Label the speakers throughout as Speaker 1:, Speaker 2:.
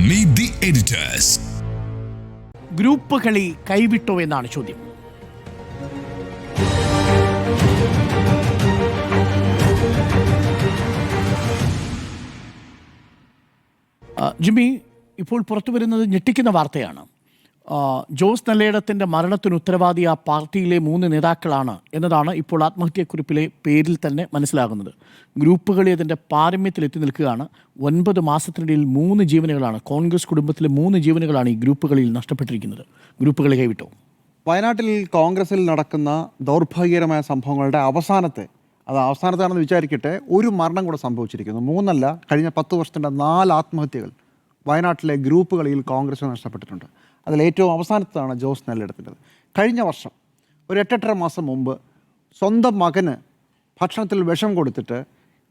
Speaker 1: Meet the editors.
Speaker 2: Group കളി കൈവിട്ടോ എന്നാണ് ചോദ്യം. ജിമ്മി, ഇപ്പോൾ പുറത്തു വരുന്നത് ഞെട്ടിക്കുന്ന വാർത്തയാണ്. ജോസ് നെല്ലേടത്തിൻ്റെ മരണത്തിന് ഉത്തരവാദി ആ പാർട്ടിയിലെ 3 നേതാക്കളാണ് എന്നതാണ് ഇപ്പോൾ ആത്മഹത്യക്കുറിപ്പിലെ പേരിൽ തന്നെ മനസ്സിലാകുന്നത്. ഗ്രൂപ്പുകളി അതിൻ്റെ പാരമ്യത്തിലെത്തി നിൽക്കുകയാണ്. 9 മാസത്തിനിടയിൽ 3 ജീവനുകളാണ്, കോൺഗ്രസ് കുടുംബത്തിലെ 3 ജീവനുകളാണ് ഈ ഗ്രൂപ്പുകളിൽ നഷ്ടപ്പെട്ടിരിക്കുന്നത്. ഗ്രൂപ്പുകളി കൈവിട്ടോ?
Speaker 3: വയനാട്ടിൽ കോൺഗ്രസിൽ നടക്കുന്ന ദൗർഭാഗ്യകരമായ സംഭവങ്ങളുടെ അവസാനത്താണെന്ന് വിചാരിക്കട്ടെ, ഒരു മരണം കൂടെ സംഭവിച്ചിരിക്കുന്നു. 3 അല്ല, കഴിഞ്ഞ 10 വർഷത്തിൻ്റെ 4 ആത്മഹത്യകൾ വയനാട്ടിലെ ഗ്രൂപ്പുകളിൽ കോൺഗ്രസ് നഷ്ടപ്പെട്ടിട്ടുണ്ട്. അതിലേറ്റവും അവസാനത്താണ് ജോസ് നെല്ലേടത്തിൻ്റെത്. കഴിഞ്ഞ വർഷം ഒരു 8-8.5 മാസം മുമ്പ് സ്വന്തം മകന് ഭക്ഷണത്തിൽ വിഷം കൊടുത്തിട്ട്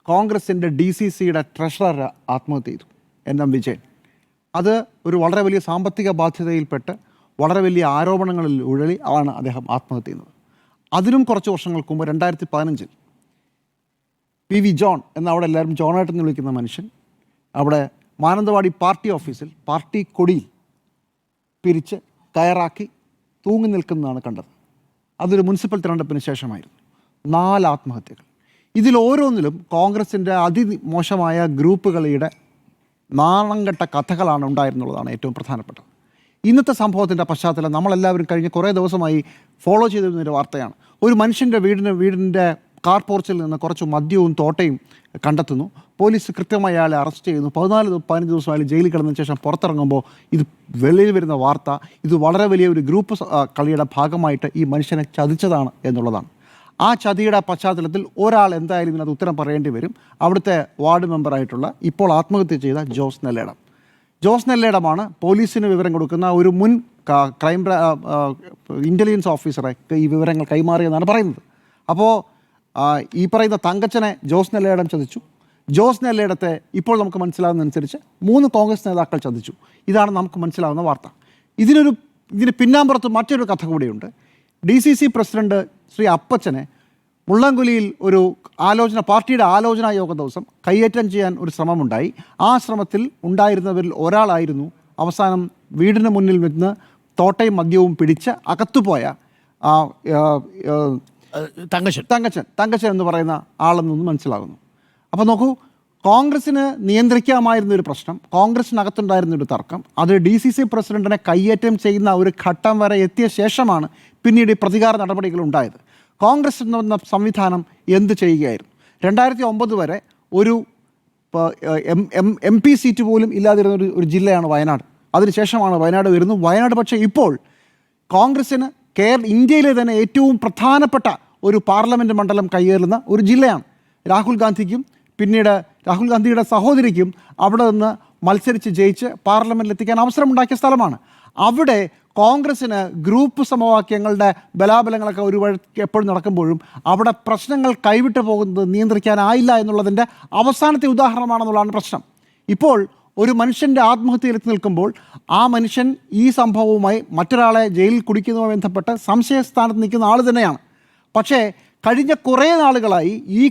Speaker 3: കോൺഗ്രസിൻ്റെ DCCയുടെ ട്രഷറർ ആത്മഹത്യ ചെയ്തു, NM വിജയൻ. അത് ഒരു വളരെ വലിയ സാമ്പത്തിക ബാധ്യതയിൽപ്പെട്ട് വളരെ വലിയ ആരോപണങ്ങളിൽ ഉഴലി ആണ് അദ്ദേഹം ആത്മഹത്യ ചെയ്യുന്നത്. അതിനും കുറച്ച് വർഷങ്ങൾക്ക് മുമ്പ് 2015 PV ജോൺ എന്ന അവിടെ എല്ലാവരും ജോണായിട്ടെന്ന് വിളിക്കുന്ന മനുഷ്യൻ അവിടെ മാനന്തവാടി പാർട്ടി ഓഫീസിൽ പാർട്ടി കൊടിയിൽ പിരിച്ച് കയറാക്കി തൂങ്ങി നിൽക്കുന്നതാണ് കണ്ടത്. അതൊരു മുനിസിപ്പൽ തിരഞ്ഞെടുപ്പിന് ശേഷമായിരുന്നു. 4 ആത്മഹത്യകൾ. ഇതിൽ ഓരോന്നിലും കോൺഗ്രസിൻ്റെ അതിമോശമായ ഗ്രൂപ്പുകളുടെ നാണംകെട്ട കഥകളാണ് ഉണ്ടായിരുന്നുള്ളതാണ് ഏറ്റവും പ്രധാനപ്പെട്ടത്. ഇന്നത്തെ സംഭവത്തിൻ്റെ പശ്ചാത്തലം നമ്മളെല്ലാവരും കഴിഞ്ഞ കുറേ ദിവസമായി ഫോളോ ചെയ്തിരുന്നൊരു വാർത്തയാണ്. ഒരു മനുഷ്യൻ്റെ വീടിൻ്റെ കാർ പോർച്ചിൽ നിന്ന് കുറച്ച് മദ്യവും തോട്ടയും കണ്ടെത്തുന്നു. പോലീസ് കൃത്യമായി അയാളെ അറസ്റ്റ് ചെയ്യുന്നു. 14-15 ദിവസം അയാൾ ജയിലിൽ കിടന്നതിന് ശേഷം പുറത്തിറങ്ങുമ്പോൾ ഇത് വെളിയിൽ വരുന്ന വാർത്ത ഇത് വളരെ വലിയ ഒരു ഗ്രൂപ്പ് കളിയുടെ ഭാഗമായിട്ട് ഈ മനുഷ്യനെ ചതിച്ചതാണ് എന്നുള്ളതാണ്. ആ ചതിയുടെ പശ്ചാത്തലത്തിൽ ഒരാൾ എന്തായാലും ഇതിനകത്ത് ഉത്തരം പറയേണ്ടി വരും. അവിടുത്തെ വാർഡ് മെമ്പറായിട്ടുള്ള ഇപ്പോൾ ആത്മഹത്യ ചെയ്ത ജോസ് നെല്ലേടം. ജോസ് നെല്ലേടമാണ് പോലീസിന് വിവരം കൊടുക്കുന്ന ഒരു മുൻ ക്രൈം ഇൻ്റലിജൻസ് ഓഫീസറെ ഈ വിവരങ്ങൾ കൈമാറിയെന്നാണ് പറയുന്നത്. അപ്പോൾ ഈ പറയുന്ന തങ്കച്ചനെ ജോസ് നെല്ലേടം ചതിച്ചു. ജോസ് നെല്ലേടത്തെ ഇപ്പോൾ നമുക്ക് മനസ്സിലാവുന്നതനുസരിച്ച് 3 കോൺഗ്രസ് നേതാക്കൾ ചതിച്ചു. ഇതാണ് നമുക്ക് മനസ്സിലാവുന്ന വാർത്ത. ഇതിന് പിന്നാമ്പുറത്ത് മറ്റൊരു കഥ കൂടിയുണ്ട്. DCC പ്രസിഡന്റ് ശ്രീ അപ്പച്ചനെ മുള്ളൻകൊല്ലിയിൽ ഒരു പാർട്ടിയുടെ ആലോചനാ യോഗ ദിവസം കയ്യേറ്റം ചെയ്യാൻ ഒരു ശ്രമമുണ്ടായി. ആ ശ്രമത്തിൽ ഉണ്ടായിരുന്നവരിൽ ഒരാളായിരുന്നു അവസാനം വീടിന് മുന്നിൽ നിന്ന് തോട്ടയും മദ്യവും പിടിച്ച് അകത്തുപോയ തങ്കച്ചൻ എന്ന് പറയുന്ന ആളെന്നൊന്നും മനസ്സിലാകുന്നു. അപ്പോൾ നോക്കൂ, കോൺഗ്രസ്സിന് നിയന്ത്രിക്കാമായിരുന്നൊരു പ്രശ്നം, കോൺഗ്രസ്സിനകത്തുണ്ടായിരുന്നൊരു തർക്കം, അത് DCC പ്രസിഡന്റിനെ കയ്യേറ്റം ചെയ്യുന്ന ഒരു ഘട്ടം വരെ എത്തിയ ശേഷമാണ് പിന്നീട് ഈ പ്രതികാര നടപടികൾ ഉണ്ടായത്. കോൺഗ്രസ് എന്ന സംവിധാനം എന്ത് ചെയ്യുകയായിരുന്നു? 2009 വരെ ഒരു MP സീറ്റ് പോലും ഇല്ലാതിരുന്ന ഒരു ജില്ലയാണ് വയനാട്. അതിനുശേഷമാണ് വയനാട് വരുന്നത്. വയനാട് പക്ഷേ ഇപ്പോൾ കോൺഗ്രസ്സിന് ഇന്ത്യയിലെ തന്നെ ഏറ്റവും പ്രധാനപ്പെട്ട ഒരു പാർലമെൻറ്റ് മണ്ഡലം കയ്യേറുന്ന ഒരു ജില്ലയാണ്. രാഹുൽ ഗാന്ധിക്കും പിന്നീട് രാഹുൽ ഗാന്ധിയുടെ സഹോദരിക്കും അവിടെ നിന്ന് മത്സരിച്ച് ജയിച്ച് പാർലമെൻറ്റിൽ എത്തിക്കാൻ അവസരമുണ്ടാക്കിയ സ്ഥലമാണ്. അവിടെ കോൺഗ്രസ്സിന് ഗ്രൂപ്പ് സമവാക്യങ്ങളുടെ ബലാബലങ്ങളൊക്കെ ഒരു വഴി എപ്പോഴും നടക്കുമ്പോഴും അവിടെ പ്രശ്നങ്ങൾ കൈവിട്ടു പോകുന്നത് നിയന്ത്രിക്കാനായില്ല എന്നുള്ളതിൻ്റെ അവസാനത്തെ ഉദാഹരണമാണെന്നുള്ളതാണ് പ്രശ്നം. ഇപ്പോൾ ഒരു മനുഷ്യൻ്റെ ആത്മഹത്യയിലെത്തി നിൽക്കുമ്പോൾ ആ മനുഷ്യൻ ഈ സംഭവവുമായി മറ്റൊരാളെ ജയിലിൽ കുടിക്കുന്നതുമായി ബന്ധപ്പെട്ട് സംശയസ്ഥാനത്ത് നിൽക്കുന്ന ആൾ തന്നെയാണ്. പക്ഷേ കഴിഞ്ഞ കുറേ നാളുകളായി ഈ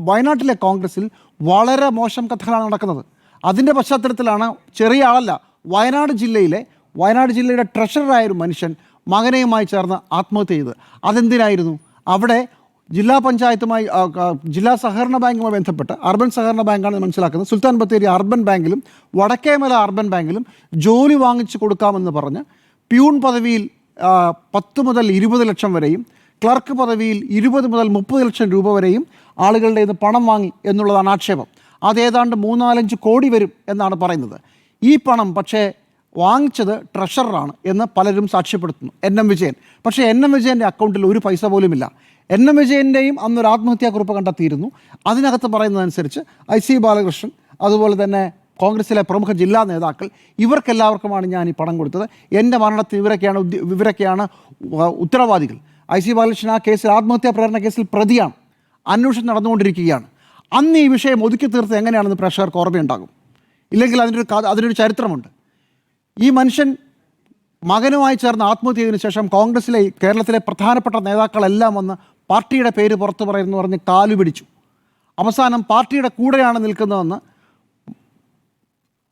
Speaker 3: വയനാട്ടിലെ കോൺഗ്രസ്സിൽ വളരെ മോശം കഥകളാണ് നടക്കുന്നത്. അതിൻ്റെ പശ്ചാത്തലത്തിലാണ് ചെറിയ ആളല്ല, വയനാട് ജില്ലയുടെ ട്രഷററായ ഒരു മനുഷ്യൻ മകനെയുമായി ചേർന്ന് ആത്മഹത്യ ചെയ്തത്. അതെന്തിനായിരുന്നു? അവിടെ ജില്ലാ പഞ്ചായത്തുമായി ജില്ലാ സഹകരണ ബാങ്കുമായി ബന്ധപ്പെട്ട് അർബൻ സഹകരണ ബാങ്കാണ് മനസ്സിലാക്കുന്നത്. സുൽത്താൻ ബത്തേരി അർബൻ ബാങ്കിലും വടക്കേമല അർബൻ ബാങ്കിലും ജോലി വാങ്ങിച്ചു കൊടുക്കാമെന്ന് പറഞ്ഞ് പ്യൂൺ പദവിയിൽ 10 മുതൽ 20 ലക്ഷം വരെയും ക്ലർക്ക് പദവിയിൽ 20 മുതൽ 30 ലക്ഷം രൂപ വരെയും ആളുകളുടെ ഇത് പണം വാങ്ങി എന്നുള്ളതാണ് ആക്ഷേപം. അതേതാണ്ട് 3-4-5 കോടി വരും എന്നാണ് പറയുന്നത്. ഈ പണം പക്ഷേ വാങ്ങിച്ചത് ട്രഷററാണ് എന്ന് പലരും സാക്ഷ്യപ്പെടുത്തുന്നു, NM വിജയൻ. പക്ഷേ NM വിജയൻ്റെ അക്കൗണ്ടിൽ ഒരു പൈസ പോലുമില്ല. NM വിജയൻ്റെയും അന്നൊരു ആത്മഹത്യാക്കുറിപ്പ് കണ്ടെത്തിയിരുന്നു. അതിനകത്ത് പറയുന്നതനുസരിച്ച് IC ബാലകൃഷ്ണൻ, അതുപോലെ തന്നെ കോൺഗ്രസിലെ പ്രമുഖ ജില്ലാ നേതാക്കൾ, ഇവർക്കെല്ലാവർക്കുമാണ് ഞാൻ ഈ പണം കൊടുത്തത്. എൻ്റെ മരണത്തിന് ഇവരൊക്കെയാണ് ഉത്തരവാദികൾ. IC ബാലകൃഷ്ണൻ ആ കേസിൽ ആത്മഹത്യാ പ്രേരണ കേസിൽ പ്രതിയാണ്. അന്വേഷണം നടന്നുകൊണ്ടിരിക്കുകയാണ്. അന്ന് ഈ വിഷയം ഒതുക്കി തീർത്ത് എങ്ങനെയാണെന്ന് പ്രേക്ഷകർക്ക് ഓർമ്മയുണ്ടാകും. ഇല്ലെങ്കിൽ അതിനൊരു ചരിത്രമുണ്ട്. ഈ മനുഷ്യൻ മകനുമായി ചേർന്ന് ആത്മഹത്യ ചെയ്തതിനു ശേഷം കേരളത്തിലെ പ്രധാനപ്പെട്ട നേതാക്കളെല്ലാം വന്ന് പാർട്ടിയുടെ പേര് പുറത്തു പറയുന്നു പറഞ്ഞ് കാലുപിടിച്ചു. അവസാനം പാർട്ടിയുടെ കൂടെയാണ് നിൽക്കുന്നതെന്ന്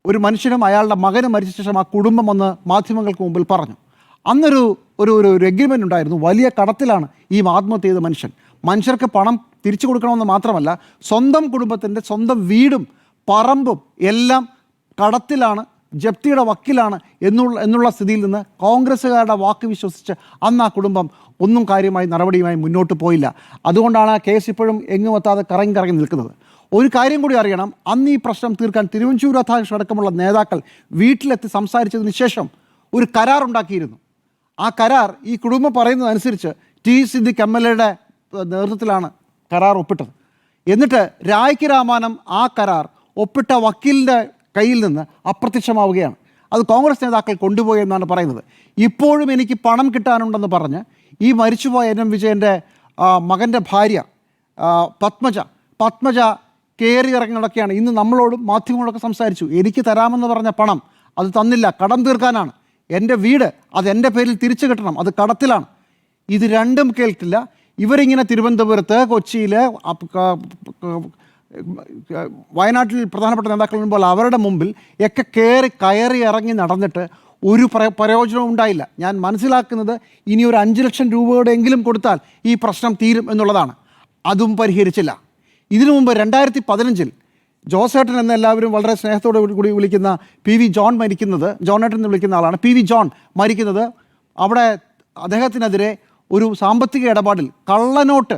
Speaker 3: ഒരു മനുഷ്യനും അയാളുടെ മകനും മരിച്ച ശേഷം ആ കുടുംബം വന്ന് മാധ്യമങ്ങൾക്ക് മുമ്പിൽ പറഞ്ഞു. അന്നൊരു ഒരു ഒരു എഗ്രിമെൻ്റ് ഉണ്ടായിരുന്നു. വലിയ കടത്തിലാണ് ഈ ആത്മഹത്യ ചെയ്ത മനുഷ്യർക്ക് പണം തിരിച്ചു കൊടുക്കണമെന്ന് മാത്രമല്ല, സ്വന്തം കുടുംബത്തിൻ്റെ സ്വന്തം വീടും പറമ്പും എല്ലാം കടത്തിലാണ്, ജപ്തിയുടെ വക്കിലാണ് എന്നുള്ള സ്ഥിതിയിൽ നിന്ന് കോൺഗ്രസ്സുകാരുടെ വാക്ക് വിശ്വസിച്ച് അന്ന് ആ കുടുംബം ഒന്നും കാര്യമായി നടപടിയുമായി മുന്നോട്ട് പോയില്ല. അതുകൊണ്ടാണ് ആ കേസ് ഇപ്പോഴും എങ്ങും എത്താതെ കറങ്ങി നിൽക്കുന്നത്. ഒരു കാര്യം കൂടി അറിയണം, അന്ന് ഈ പ്രശ്നം തീർക്കാൻ തിരുവഞ്ചൂർ രാധാകൃഷ്ണൻ അടക്കമുള്ള നേതാക്കൾ വീട്ടിലെത്തി സംസാരിച്ചതിന് ശേഷം ഒരു കരാറുണ്ടാക്കിയിരുന്നു. ആ കരാർ ഈ കുടുംബം പറയുന്നതനുസരിച്ച് ടി സിദ്ദിഖ് MLA നേതൃത്വത്തിലാണ് കരാർ ഒപ്പിട്ടത്. എന്നിട്ട് രായ്ക്ക് രാമാനം ആ കരാർ ഒപ്പിട്ട വക്കീലിൻ്റെ കയ്യിൽ നിന്ന് അപ്രത്യക്ഷമാവുകയാണ്. അത് കോൺഗ്രസ് നേതാക്കൾ കൊണ്ടുപോയി എന്നാണ് പറയുന്നത്. ഇപ്പോഴും എനിക്ക് പണം കിട്ടാനുണ്ടെന്ന് പറഞ്ഞ് ഈ മരിച്ചുപോയ NM വിജയൻ്റെ മകൻ്റെ ഭാര്യ പത്മജ കയറി ഇറങ്ങി നടക്കുകയാണ്. ഇന്ന് നമ്മളോടും മാധ്യമങ്ങളൊക്കെ സംസാരിച്ചു. എനിക്ക് തരാമെന്ന് പറഞ്ഞ പണം അത് തന്നില്ല, കടം തീർക്കാനാണ്. എൻ്റെ വീട് അത് എൻ്റെ പേരിൽ തിരിച്ചു കിട്ടണം, അത് കടത്തിലാണ്. ഇത് രണ്ടും കേൾക്കില്ല. ഇവരിങ്ങനെ തിരുവനന്തപുരത്ത്, കൊച്ചിയിൽ, വയനാട്ടിൽ പ്രധാനപ്പെട്ട നേതാക്കൾ മുമ്പിൽ അവരുടെ മുമ്പിൽ ഒക്കെ കയറി ഇറങ്ങി നടന്നിട്ട് ഒരു പ്രയോജനവും ഉണ്ടായില്ല. ഞാൻ മനസ്സിലാക്കുന്നത് ഇനി ഒരു 5 ലക്ഷം രൂപയുടെ എങ്കിലും കൊടുത്താൽ ഈ പ്രശ്നം തീരും എന്നുള്ളതാണ്. അതും പരിഹരിച്ചില്ല. ഇതിനു മുമ്പ് 2015 ജോസേട്ടൻ എന്ന എല്ലാവരും വളരെ സ്നേഹത്തോടെ കൂടി വിളിക്കുന്ന PV ജോൺ മരിക്കുന്നത്, ജോണേട്ടൻ എന്ന് വിളിക്കുന്ന ആളാണ്, PV ജോൺ മരിക്കുന്നത്, അവിടെ അദ്ദേഹത്തിനെതിരെ ഒരു സാമ്പത്തിക ഇടപാടിൽ കള്ളനോട്ട്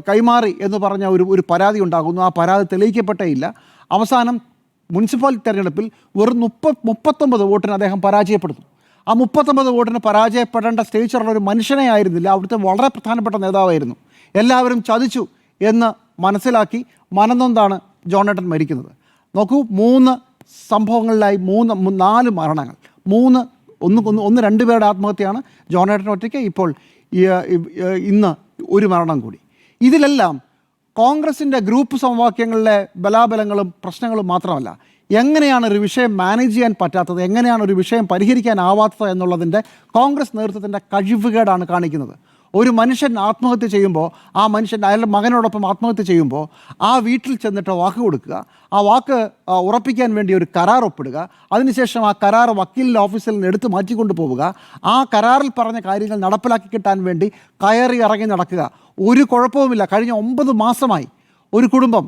Speaker 3: കൈമാറി എന്ന് പറഞ്ഞ ഒരു പരാതി ഉണ്ടാകുന്നു. ആ പരാതി തെളിയിക്കപ്പെട്ടേയില്ല. അവസാനം മുനിസിപ്പൽ തെരഞ്ഞെടുപ്പിൽ വെറും 39 വോട്ടിന് അദ്ദേഹം പരാജയപ്പെടുന്നു. ആ 39 വോട്ടിന് പരാജയപ്പെടേണ്ട സ്റ്റേജിലുള്ള ഒരു മനുഷ്യനെ ആയിരുന്നില്ല, അവിടുത്തെ വളരെ പ്രധാനപ്പെട്ട നേതാവായിരുന്നു. എല്ലാവരും ചതിച്ചു എന്ന് മനസ്സിലാക്കി മനനൊന്താണ് ജോണേട്ടൻ മരിക്കുന്നത്. നോക്കൂ, 3 സംഭവങ്ങളിലായി 4 മരണങ്ങൾ. 2 പേരുടെ ആത്മഹത്യയാണ്, ജോണേട്ടൻ ഒറ്റയ്ക്ക്. ഇപ്പോൾ ഇന്ന് ഒരു മരണം കൂടി. ഇതിലെല്ലാം കോൺഗ്രസിൻ്റെ ഗ്രൂപ്പ് സമവാക്യങ്ങളിലെ ബലാബലങ്ങളും പ്രശ്നങ്ങളും മാത്രമല്ല, എങ്ങനെയാണ് ഒരു വിഷയം മാനേജ് ചെയ്യാൻ പറ്റാത്തത്, എങ്ങനെയാണ് ഒരു വിഷയം പരിഹരിക്കാനാവാത്തത് എന്നുള്ളതിൻ്റെ കോൺഗ്രസ് നേതൃത്വത്തിൻ്റെ കഴിവുകേടാണ് കാണിക്കുന്നത്. ഒരു മനുഷ്യൻ ആത്മഹത്യ ചെയ്യുമ്പോൾ, ആ മനുഷ്യൻ അയാളുടെ മകനോടൊപ്പം ആത്മഹത്യ ചെയ്യുമ്പോൾ ആ വീട്ടിൽ ചെന്നിട്ട് വാക്ക് കൊടുക്കുക, ആ വാക്ക് ഉറപ്പിക്കാൻ വേണ്ടി ഒരു കരാർ ഒപ്പിടുക, അതിനുശേഷം ആ കരാർ വക്കീലിൻ്റെ ഓഫീസിൽ നിന്ന് എടുത്ത് മാറ്റിക്കൊണ്ട് പോവുക, ആ കരാറിൽ പറഞ്ഞ കാര്യങ്ങൾ നടപ്പിലാക്കി കിട്ടാൻ വേണ്ടി കയറി ഇറങ്ങി നടക്കുക. ഒരു കുഴപ്പവുമില്ല. കഴിഞ്ഞ 9 മാസമായി ഒരു കുടുംബം,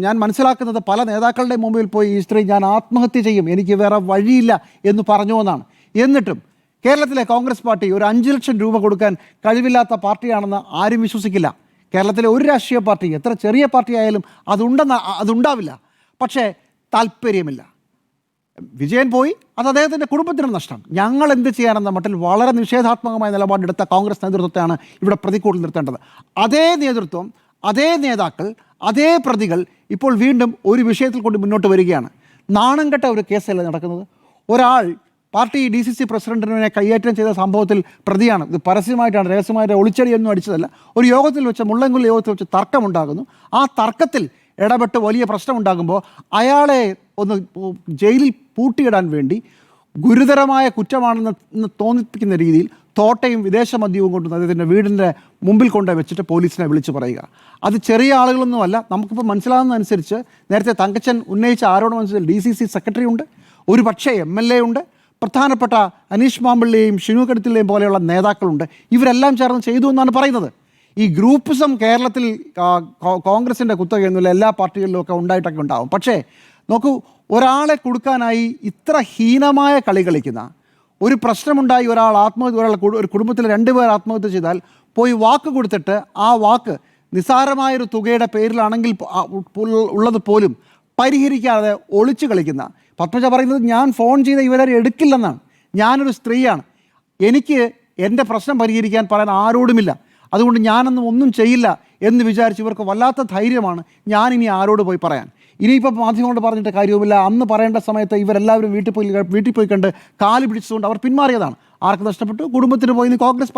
Speaker 3: ഞാൻ മനസ്സിലാക്കുന്നത് പല നേതാക്കളുടെ മുമ്പിൽ പോയി ഈ സ്ത്രീ ഞാൻ ആത്മഹത്യ ചെയ്യും, എനിക്ക് വേറെ വഴിയില്ല എന്ന് പറഞ്ഞു എന്നാണ്. എന്നിട്ടും കേരളത്തിലെ കോൺഗ്രസ് പാർട്ടി ഒരു 5 ലക്ഷം രൂപ കൊടുക്കാൻ കഴിവില്ലാത്ത പാർട്ടിയാണെന്ന് ആരും വിശ്വസിക്കില്ല. കേരളത്തിലെ ഒരു രാഷ്ട്രീയ പാർട്ടി, എത്ര ചെറിയ പാർട്ടി ആയാലും അതുണ്ടാവില്ല. പക്ഷേ താല്പര്യമില്ല. വിജയൻ പോയി, അത് അദ്ദേഹത്തിൻ്റെ കുടുംബത്തിന് നഷ്ടം. ഞങ്ങൾ എന്ത് ചെയ്യാനെന്ന മട്ടിൽ വളരെ നിഷേധാത്മകമായ നിലപാടെടുത്ത കോൺഗ്രസ് നേതൃത്വത്തെയാണ് ഇവിടെ പ്രതിക്കൂട്ടിൽ നിർത്തേണ്ടത്. അതേ നേതൃത്വം, അതേ നേതാക്കൾ, അതേ പ്രതികൾ ഇപ്പോൾ വീണ്ടും ഒരു വിഷയത്തിൽ കൊണ്ട് മുന്നോട്ട് വരികയാണ്. നാണം കെട്ട ഒരു കേസല്ല നടക്കുന്നത്. ഒരാൾ പാർട്ടി DCC പ്രസിഡന്റിനെ കയ്യേറ്റം ചെയ്ത സംഭവത്തിൽ പ്രതിയാണ്. ഇത് പരസ്യമായിട്ടാണ്, രഹസ്യമായിട്ട് ഒളിച്ചടിയൊന്നും അടിച്ചതല്ല. ഒരു യോഗത്തിൽ വെച്ച്, മുള്ളൻകൊല്ലി യോഗത്തിൽ വെച്ച് തർക്കമുണ്ടാകുന്നു. ആ തർക്കത്തിൽ ഇടപെട്ട് വലിയ പ്രശ്നമുണ്ടാകുമ്പോൾ അയാളെ ഒന്ന് ജയിലിൽ പൂട്ടിയിടാൻ വേണ്ടി ഗുരുതരമായ കുറ്റമാണെന്ന് തോന്നിപ്പിക്കുന്ന രീതിയിൽ തോട്ടയും വിദേശ മദ്യവും കൊണ്ട് അദ്ദേഹത്തിൻ്റെ വീടിൻ്റെ മുമ്പിൽ കൊണ്ട് വെച്ചിട്ട് പോലീസിനെ വിളിച്ച് പറയുക. അത് ചെറിയ ആളുകളൊന്നുമല്ല. നമുക്കിപ്പോൾ മനസ്സിലാകുന്നതനുസരിച്ച് നേരത്തെ തങ്കച്ചൻ ഉന്നയിച്ച ആരോപണമനുസരിച്ച് DCC സെക്രട്ടറി ഉണ്ട്, ഒരു പക്ഷേ MLA ഉണ്ട്, പ്രധാനപ്പെട്ട അനീഷ് മാമ്പിള്ളിയെയും ഷിനു കടുത്തിലെയും പോലെയുള്ള നേതാക്കളുണ്ട്. ഇവരെല്ലാം ചേർന്ന് ചെയ്തു എന്നാണ് പറയുന്നത്. ഈ ഗ്രൂപ്പിസം കേരളത്തിൽ കോൺഗ്രസിൻ്റെ കുത്തകയൊന്നുമില്ല, എല്ലാ പാർട്ടികളിലും ഒക്കെ ഉണ്ടായിട്ടൊക്കെ ഉണ്ടാവും. പക്ഷേ നോക്കൂ, ഒരാളെ കൊടുക്കാനായി ഇത്ര ഹീനമായ കളി കളിക്കുന്ന, ഒരു പ്രശ്നമുണ്ടായി ഒരാൾ ഒരു കുടുംബത്തിൽ 2 പേർ ആത്മഹത്യ ചെയ്താൽ പോയി വാക്ക് കൊടുത്തിട്ട് ആ വാക്ക് നിസ്സാരമായൊരു തുകയുടെ പേരിലാണെങ്കിൽ ഉള്ളത് പോലും പരിഹരിക്കാതെ ഒളിച്ചു കളിക്കുന്ന പത്മജ പറയുന്നത്, ഞാൻ ഫോൺ ചെയ്ത ഇവരാരും എടുക്കില്ലെന്നാണ്. ഞാനൊരു സ്ത്രീയാണ്, എനിക്ക് എൻ്റെ പ്രശ്നം പരിഹരിക്കാൻ പറയാൻ ആരോടുമില്ല, അതുകൊണ്ട് ഞാനൊന്നും ഒന്നും ചെയ്യില്ല എന്ന് വിചാരിച്ച് ഇവർക്ക് വല്ലാത്ത ധൈര്യമാണ്. ഞാനിനി ആരോട് പോയി പറയാൻ? ഇനിയിപ്പോൾ മാധ്യമങ്ങളോട് പറഞ്ഞിട്ട് കാര്യവുമില്ല. അന്ന് പറയേണ്ട സമയത്ത് ഇവരെല്ലാവരും വീട്ടിൽ പോയി കണ്ട് കാല് പിടിച്ചതുകൊണ്ട് അവർ പിന്മാറിയതാണ്. ആർക്ക് നഷ്ടപ്പെട്ടു? കുടുംബത്തിന് പോയി. ഇനി കോൺഗ്രസ്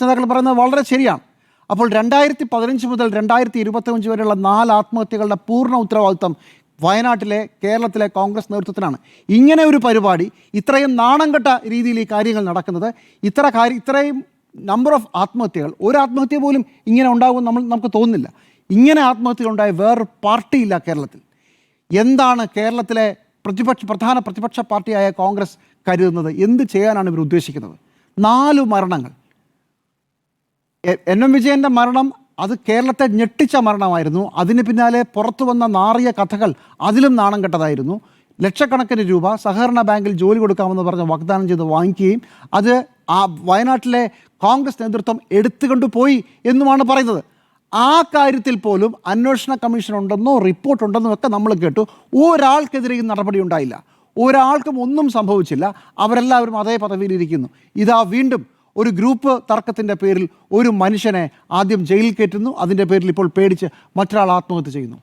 Speaker 3: നേതാക്കൾ പറയുന്നത് വളരെ ശരിയാണ്. അപ്പോൾ 2015 മുതൽ 2025 വരെയുള്ള 4 ആത്മഹത്യകളുടെ പൂർണ്ണ ഉത്തരവാദിത്വം വയനാട്ടിലെ, കേരളത്തിലെ കോൺഗ്രസ് നേതൃത്വത്തിനാണ്. ഇങ്ങനെ ഒരു പരിപാടി, ഇത്രയും നാണം കെട്ട രീതിയിൽ ഈ കാര്യങ്ങൾ നടക്കുന്നത്, ഇത്രയും നമ്പർ ഓഫ് ആത്മഹത്യകൾ, ഒരു ആത്മഹത്യ പോലും ഇങ്ങനെ ഉണ്ടാകുമെന്ന് നമുക്ക് തോന്നുന്നില്ല. ഇങ്ങനെ ആത്മഹത്യകൾ ഉണ്ടായ വേറൊരു പാർട്ടിയില്ല കേരളത്തിൽ. എന്താണ് കേരളത്തിലെ പ്രധാന പ്രതിപക്ഷ പാർട്ടിയായ കോൺഗ്രസ് കരുതുന്നത്? എന്ത് ചെയ്യാനാണ് ഇവർ ഉദ്ദേശിക്കുന്നത്? 4 മരണങ്ങൾ. എൻ എം വിജയൻ്റെ മരണം അത് കേരളത്തെ ഞെട്ടിച്ച മരണമായിരുന്നു. അതിന് പിന്നാലെ പുറത്തു വന്ന നാറിയ കഥകൾ അതിലും നാണം കെട്ടതായിരുന്നു. ലക്ഷക്കണക്കിന് രൂപ സഹകരണ ബാങ്കിൽ ജോലി കൊടുക്കാമെന്ന് പറഞ്ഞ് വാഗ്ദാനം ചെയ്ത് വാങ്ങിക്കുകയും അത് ആ വയനാട്ടിലെ കോൺഗ്രസ് നേതൃത്വം എടുത്തുകൊണ്ടുപോയി എന്നുമാണ് പറയുന്നത്. ആ കാര്യത്തിൽ പോലും അന്വേഷണ കമ്മീഷൻ ഉണ്ടെന്നോ റിപ്പോർട്ടുണ്ടെന്നോ ഒക്കെ നമ്മൾ കേട്ടു. ഒരാൾക്കെതിരെയും നടപടി ഉണ്ടായില്ല, ഒരാൾക്കും ഒന്നും സംഭവിച്ചില്ല. അവരെല്ലാവരും അതേ പദവിയിലിരിക്കുന്നു. ഇതാ വീണ്ടും ഒരു ഗ്രൂപ്പ് തർക്കത്തിൻ്റെ പേരിൽ ഒരു മനുഷ്യനെ ആദ്യം ജയിലിൽ കയറ്റുന്നു. അതിൻ്റെ പേരിൽ ഇപ്പോൾ പേടിച്ച് മറ്റൊരാൾ ആത്മഹത്യ ചെയ്യുന്നു.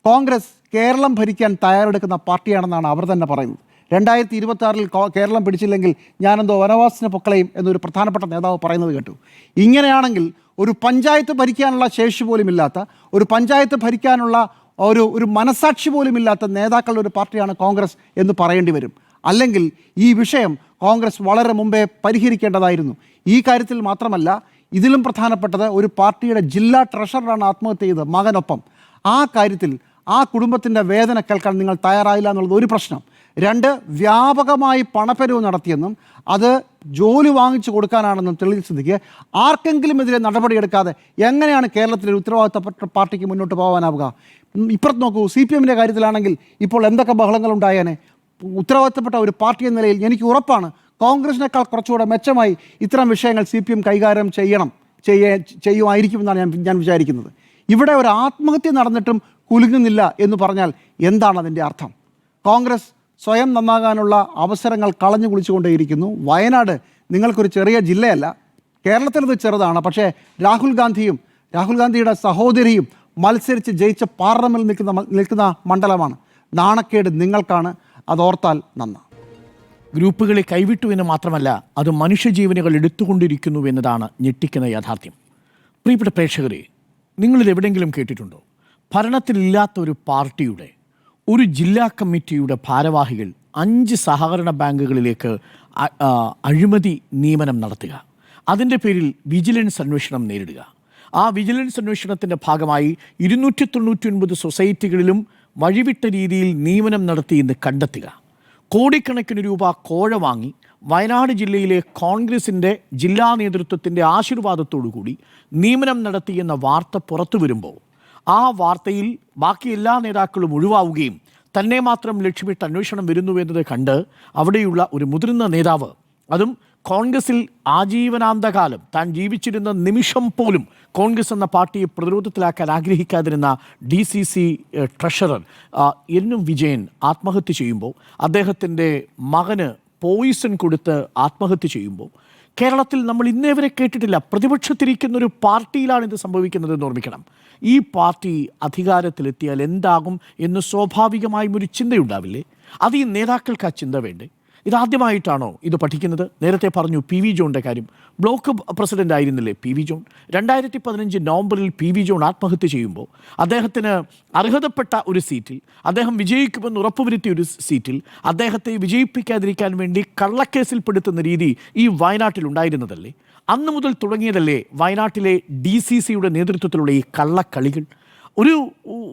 Speaker 3: കോൺഗ്രസ് കേരളം ഭരിക്കാൻ തയ്യാറെടുക്കുന്ന പാർട്ടിയാണെന്നാണ് അവർ തന്നെ പറയുന്നത്. 2026 കേരളം പിടിച്ചില്ലെങ്കിൽ ഞാനെന്തോ വനവാസത്തിന് പൊക്കളയും എന്നൊരു പ്രധാനപ്പെട്ട നേതാവ് പറയുന്നത് കേട്ടു. ഇങ്ങനെയാണെങ്കിൽ ഒരു പഞ്ചായത്ത് ഭരിക്കാനുള്ള ശേഷി പോലുമില്ലാത്ത, ഒരു പഞ്ചായത്ത് ഭരിക്കാനുള്ള ഒരു മനസാക്ഷി പോലുമില്ലാത്ത നേതാക്കളുടെ ഒരു പാർട്ടിയാണ് കോൺഗ്രസ് എന്ന് പറയേണ്ടി വരും. അല്ലെങ്കിൽ ഈ വിഷയം കോൺഗ്രസ് വളരെ മുമ്പേ പരിഹരിക്കേണ്ടതായിരുന്നു. ഈ കാര്യത്തിൽ മാത്രമല്ല, ഇതിലും പ്രധാനപ്പെട്ടത് ഒരു പാർട്ടിയുടെ ജില്ലാ ട്രഷററാണ് ആത്മഹത്യ ചെയ്തത് മകനൊപ്പം. ആ കാര്യത്തിൽ ആ കുടുംബത്തിൻ്റെ വേദന കേൾക്കാൻ നിങ്ങൾ തയ്യാറായില്ല എന്നുള്ളത് ഒരു പ്രശ്നം. 2, വ്യാപകമായി പണപ്പെരുവ് നടത്തിയെന്നും അത് ജോലി വാങ്ങിച്ചു കൊടുക്കാനാണെന്നും തെളിയിച്ച സ്ഥിതിക്ക് ആർക്കെങ്കിലും എതിരെ നടപടിയെടുക്കാതെ എങ്ങനെയാണ് കേരളത്തിലെ ഒരു ഉത്തരവാദിത്തപ്പെട്ട പാർട്ടിക്ക് മുന്നോട്ട് പോകാനാവുക? ഇപ്പുറത്ത് നോക്കൂ, CPM-ൻ്റെ കാര്യത്തിലാണെങ്കിൽ ഇപ്പോൾ എന്തൊക്കെ ബഹളങ്ങൾ ഉണ്ടായേനെ. ഉത്തരവാദിത്തപ്പെട്ട ഒരു പാർട്ടി എന്ന നിലയിൽ എനിക്ക് ഉറപ്പാണ് കോൺഗ്രസിനേക്കാൾ കുറച്ചുകൂടെ മെച്ചമായി ഇത്തരം വിഷയങ്ങൾ CPM കൈകാര്യം ചെയ്യുമായിരിക്കുമെന്നാണ് ഞാൻ വിചാരിക്കുന്നത്. ഇവിടെ ഒരു ആത്മഹത്യ നടന്നിട്ടും കുലുങ്ങുന്നില്ല എന്ന് പറഞ്ഞാൽ എന്താണ് അതിൻ്റെ അർത്ഥം? കോൺഗ്രസ് സ്വയം നന്നാകാനുള്ള അവസരങ്ങൾ കളഞ്ഞു കുളിച്ചുകൊണ്ടേയിരിക്കുന്നു. വയനാട് നിങ്ങൾക്കൊരു ചെറിയ ജില്ലയല്ല, കേരളത്തിലത് ചെറുതാണ്. പക്ഷേ രാഹുൽ ഗാന്ധിയുടെ സഹോദരിയും മത്സരിച്ച് ജയിച്ച പാർലമെന്റിൽ നിൽക്കുന്ന മണ്ഡലമാണ്. നാണക്കേട് നിങ്ങൾക്കാണ്, അതോർത്താൽ നന്ന.
Speaker 2: ഗ്രൂപ്പുകളെ കൈവിട്ടു എന്ന് മാത്രമല്ല, അത് മനുഷ്യജീവനുകൾ എടുത്തുകൊണ്ടിരിക്കുന്നു എന്നതാണ് ഞെട്ടിക്കുന്ന യാഥാർത്ഥ്യം. പ്രിയപ്പെട്ട പ്രേക്ഷകരെ, നിങ്ങളിത് എവിടെയെങ്കിലും കേട്ടിട്ടുണ്ടോ? ഭരണത്തിലില്ലാത്ത ഒരു പാർട്ടിയുടെ ഒരു ജില്ലാ കമ്മിറ്റിയുടെ ഭാരവാഹികൾ 5 സഹകരണ ബാങ്കുകളിലേക്ക് അഴിമതി നിയമനം നടത്തുക, അതിൻ്റെ പേരിൽ വിജിലൻസ് അന്വേഷണം നേരിടുക. ആ വിജിലൻസ് അന്വേഷണത്തിൻ്റെ ഭാഗമായി 299 സൊസൈറ്റികളിലും വഴിവിട്ട രീതിയിൽ നിയമനം നടത്തിയെന്ന് കണ്ടെത്തുക. കോടിക്കണക്കിന് രൂപ കോഴ വാങ്ങി വയനാട് ജില്ലയിലെ കോൺഗ്രസിൻ്റെ ജില്ലാ നേതൃത്വത്തിൻ്റെ ആശീർവാദത്തോടു കൂടി നിയമനം നടത്തിയെന്ന വാർത്ത പുറത്തു വരുമ്പോൾ ആ വാർത്തയിൽ ബാക്കി എല്ലാ നേതാക്കളും ഒഴിവാവുകയും തന്നെ മാത്രം ലക്ഷ്യമിട്ട് അന്വേഷണം വരുന്നു എന്നത് കണ്ട് അവിടെയുള്ള ഒരു മുതിർന്ന നേതാവ്, അതും കോൺഗ്രസിൽ ആജീവനാന്തകാലം താൻ ജീവിച്ചിരുന്ന നിമിഷം പോലും കോൺഗ്രസ് എന്ന പാർട്ടിയെ പ്രതിരോധത്തിലാക്കാൻ ആഗ്രഹിക്കാതിരുന്ന DCC treasurer N M Vijayan ആത്മഹത്യ ചെയ്യുമ്പോൾ, അദ്ദേഹത്തിൻ്റെ മകന് പോയിസൺ കൊടുത്ത് ആത്മഹത്യ ചെയ്യുമ്പോൾ, കേരളത്തിൽ നമ്മൾ ഇന്നേ വരെ കേട്ടിട്ടില്ല. പ്രതിപക്ഷത്തിരിക്കുന്ന ഒരു പാർട്ടിയിലാണ് ഇത് സംഭവിക്കുന്നത് എന്ന് ഓർമ്മിക്കണം. ഈ പാർട്ടി അധികാരത്തിലെത്തിയാൽ എന്താകും എന്ന് സ്വാഭാവികമായും ഒരു ചിന്തയുണ്ടാവില്ലേ? അത് ഈ നേതാക്കൾക്ക് ആ ചിന്ത വേണ്ടേ? ഇതാദ്യമായിട്ടാണോ ഇത് പഠിക്കുന്നത്? നേരത്തെ പറഞ്ഞു PV ജോണിൻ്റെ കാര്യം. ബ്ലോക്ക് പ്രസിഡന്റ് ആയിരുന്നില്ലേ PV ജോൺ? 2015 നവംബറിൽ PV ജോൺ ആത്മഹത്യ ചെയ്യുമ്പോൾ അദ്ദേഹത്തിന് അർഹതപ്പെട്ട ഒരു സീറ്റിൽ, അദ്ദേഹം വിജയിക്കുമെന്ന് ഉറപ്പുവരുത്തിയ ഒരു സീറ്റിൽ അദ്ദേഹത്തെ വിജയിപ്പിക്കാതിരിക്കാൻ വേണ്ടി കള്ളക്കേസിൽപ്പെടുത്തുന്ന രീതി ഈ വയനാട്ടിൽ ഉണ്ടായിരുന്നതല്ലേ? അന്ന് മുതൽ തുടങ്ങിയതല്ലേ വയനാട്ടിലെ DCCയുടെ നേതൃത്വത്തിലുള്ള ഈ കള്ളക്കളികൾ? ഒരു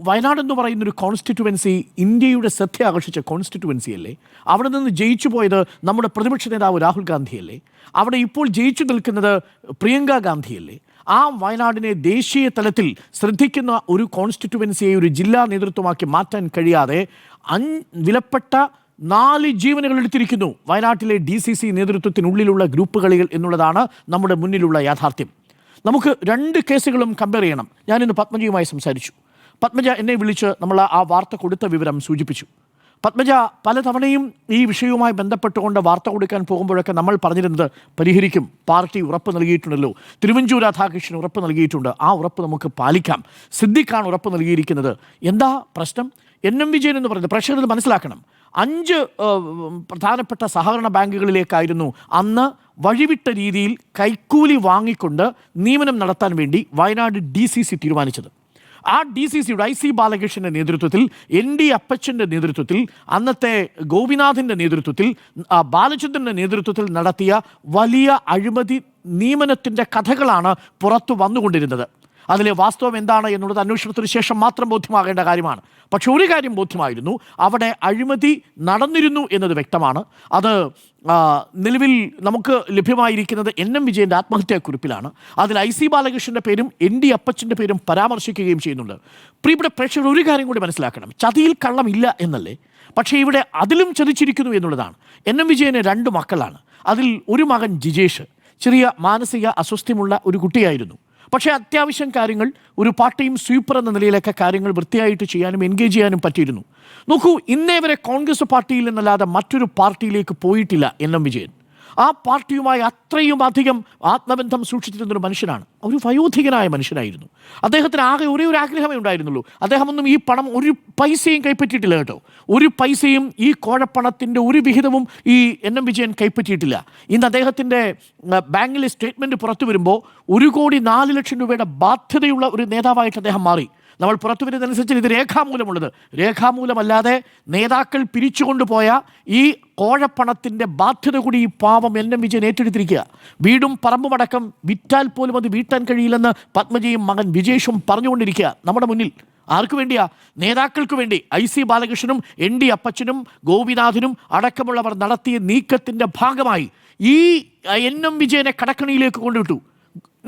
Speaker 2: വയനാട് എന്ന് പറയുന്നൊരു കോൺസ്റ്റിറ്റ്യുവൻസി ഇന്ത്യയുടെ ശ്രദ്ധ ആകർഷിച്ച കോൺസ്റ്റിറ്റ്യുവൻസി അല്ലേ? അവിടെ നിന്ന് ജയിച്ചു പോയത് നമ്മുടെ പ്രതിപക്ഷ നേതാവ് രാഹുൽ ഗാന്ധിയല്ലേ? അവിടെ ഇപ്പോൾ ജയിച്ചു നിൽക്കുന്നത് പ്രിയങ്ക ഗാന്ധിയല്ലേ? ആ വയനാടിനെ ദേശീയ തലത്തിൽ ശ്രദ്ധിക്കുന്ന ഒരു കോൺസ്റ്റിറ്റ്യുവൻസിയെ ഒരു ജില്ലാ നേതൃത്വമാക്കി മാറ്റാൻ കഴിയാതെ വിലപ്പെട്ട 4 ജീവനുകൾ എടുത്തിരിക്കുന്നു വയനാട്ടിലെ DCC നേതൃത്വത്തിനുള്ളിലുള്ള ഗ്രൂപ്പുകളിൽ എന്നുള്ളതാണ് നമ്മുടെ മുന്നിലുള്ള യാഥാർത്ഥ്യം. നമുക്ക് 2 കേസുകളും കമ്പയർ ചെയ്യണം. ഞാനിന്ന് പത്മജയുമായി സംസാരിച്ചു. പത്മജ എന്നെ വിളിച്ച് നമ്മൾ ആ വാർത്ത കൊടുത്ത വിവരം സൂചിപ്പിച്ചു. പത്മജ പലതവണയും ഈ വിഷയവുമായി ബന്ധപ്പെട്ടുകൊണ്ട് വാർത്ത കൊടുക്കാൻ പോകുമ്പോഴൊക്കെ നമ്മൾ പറഞ്ഞിരുന്നത് പരിഹരിക്കും, പാർട്ടി ഉറപ്പ് നൽകിയിട്ടുണ്ടല്ലോ, തിരുവഞ്ചൂർ രാധാകൃഷ്ണൻ ഉറപ്പ് നൽകിയിട്ടുണ്ട്, ആ ഉറപ്പ് നമുക്ക് പാലിക്കാം, സിദ്ദിഖാണ് ഉറപ്പ് നൽകിയിരിക്കുന്നത്. എന്താ പ്രശ്നം? എൻ എം വിജയൻ എന്ന് പറയുന്നത് പ്രേക്ഷകർ മനസ്സിലാക്കണം. 5 പ്രധാനപ്പെട്ട സഹകരണ ബാങ്കുകളിലേക്കായിരുന്നു അന്ന് വഴിവിട്ട രീതിയിൽ കൈക്കൂലി വാങ്ങിക്കൊണ്ട് നിയമനം നടത്താൻ വേണ്ടി വയനാട് DCC തീരുമാനിച്ചത്. ആ DCCയുടെ IC ബാലകൃഷ്ണൻ്റെ നേതൃത്വത്തിൽ, ND അപ്പച്ചൻ്റെ നേതൃത്വത്തിൽ, അന്നത്തെ ഗോപിനാഥിൻ്റെ നേതൃത്വത്തിൽ, ബാലചന്ദ്രൻ്റെ നേതൃത്വത്തിൽ നടത്തിയ വലിയ അഴിമതി നിയമനത്തിൻ്റെ കഥകളാണ് പുറത്തു വന്നുകൊണ്ടിരുന്നത്. അതിലെ വാസ്തവം എന്താണ് എന്നുള്ളത് അന്വേഷണത്തിന് ശേഷം മാത്രം ബോധ്യമാകേണ്ട കാര്യമാണ്. പക്ഷെ ഒരു കാര്യം ബോധ്യമായിരുന്നു, അവിടെ അഴിമതി നടന്നിരുന്നു എന്നത് വ്യക്തമാണ്. അത് നിലവിൽ നമുക്ക് ലഭ്യമായിരിക്കുന്നത് NM വിജയൻ്റെ ആത്മഹത്യാക്കുറിപ്പിലാണ്. അതിൽ IC ബാലകൃഷ്ണൻ്റെ പേരും ND അപ്പച്ചൻ്റെ പേരും പരാമർശിക്കുകയും ചെയ്യുന്നുണ്ട്. പ്രിയപ്പെട്ട പ്രേക്ഷകർ ഒരു കാര്യം കൂടി മനസ്സിലാക്കണം, ചതിയിൽ കള്ളമില്ല എന്നല്ലേ, പക്ഷേ ഇവിടെ അതിലും ചതിച്ചിരിക്കുന്നു എന്നുള്ളതാണ്. NM വിജയന് 2 മക്കളാണ്. അതിൽ ഒരു മകൻ ജിജേഷ് ചെറിയ മാനസിക അസ്വസ്ഥമുള്ള ഒരു കുട്ടിയായിരുന്നു. പക്ഷേ അത്യാവശ്യം കാര്യങ്ങൾ ഒരു പാർട്ട് ടൈം സ്വീപ്പർ എന്ന നിലയിലൊക്കെ കാര്യങ്ങൾ വൃത്തിയായിട്ട് ചെയ്യാനും എൻഗേജ് ചെയ്യാനും പറ്റിയിരുന്നു. നോക്കൂ, ഇന്നേ വരെ കോൺഗ്രസ് പാർട്ടിയിൽ നിന്നല്ലാതെ മറ്റൊരു പാർട്ടിയിലേക്ക് പോയിട്ടില്ല NM വിജയൻ. ആ പാർട്ടിയുമായി അത്രയും അധികം ആത്മബന്ധം സൂക്ഷിച്ചിരുന്നൊരു മനുഷ്യനാണ്. ഒരു വയോധികനായ മനുഷ്യനായിരുന്നു. അദ്ദേഹത്തിന് ആകെ ഒരേ ഒരു ആഗ്രഹമേ ഉണ്ടായിരുന്നുള്ളൂ. അദ്ദേഹമൊന്നും ഈ പണം ഒരു പൈസയും കൈപ്പറ്റിയിട്ടില്ല കേട്ടോ. ഒരു പൈസയും ഈ കോഴപ്പണത്തിൻ്റെ ഒരു വിഹിതവും ഈ NM വിജയൻ കൈപ്പറ്റിയിട്ടില്ല. ഇന്ന് അദ്ദേഹത്തിൻ്റെ ബാങ്കിലെ സ്റ്റേറ്റ്മെൻറ്റ് പുറത്തു വരുമ്പോൾ 1,04,00,000 രൂപയുടെ ബാധ്യതയുള്ള ഒരു നേതാവായിട്ട് അദ്ദേഹം മാറി. നമ്മൾ പുറത്തു വരുന്നതനുസരിച്ച് ഇത് രേഖാമൂലമുള്ളത്. രേഖാമൂലമല്ലാതെ നേതാക്കൾ പിരിച്ചുകൊണ്ടുപോയ ഈ കോഴപ്പണത്തിൻ്റെ ബാധ്യത കൂടി ഈ പാവം NM വിജയൻ ഏറ്റെടുത്തിരിക്കുക. വീടും പറമ്പുമടക്കം വിറ്റാൽ പോലും അത് വീട്ടാൻ കഴിയില്ലെന്ന് പത്മജയും മകൻ വിജേഷും പറഞ്ഞുകൊണ്ടിരിക്കുക നമ്മുടെ മുന്നിൽ. ആർക്കു വേണ്ടിയാ? നേതാക്കൾക്ക് വേണ്ടി. IC ബാലകൃഷ്ണനും ND അപ്പച്ചനും ഗോപിനാഥനും അടക്കമുള്ളവർ നടത്തിയ നീക്കത്തിൻ്റെ ഭാഗമായി ഈ NM വിജയനെ കടക്കണിയിലേക്ക് കൊണ്ടുവിട്ടു.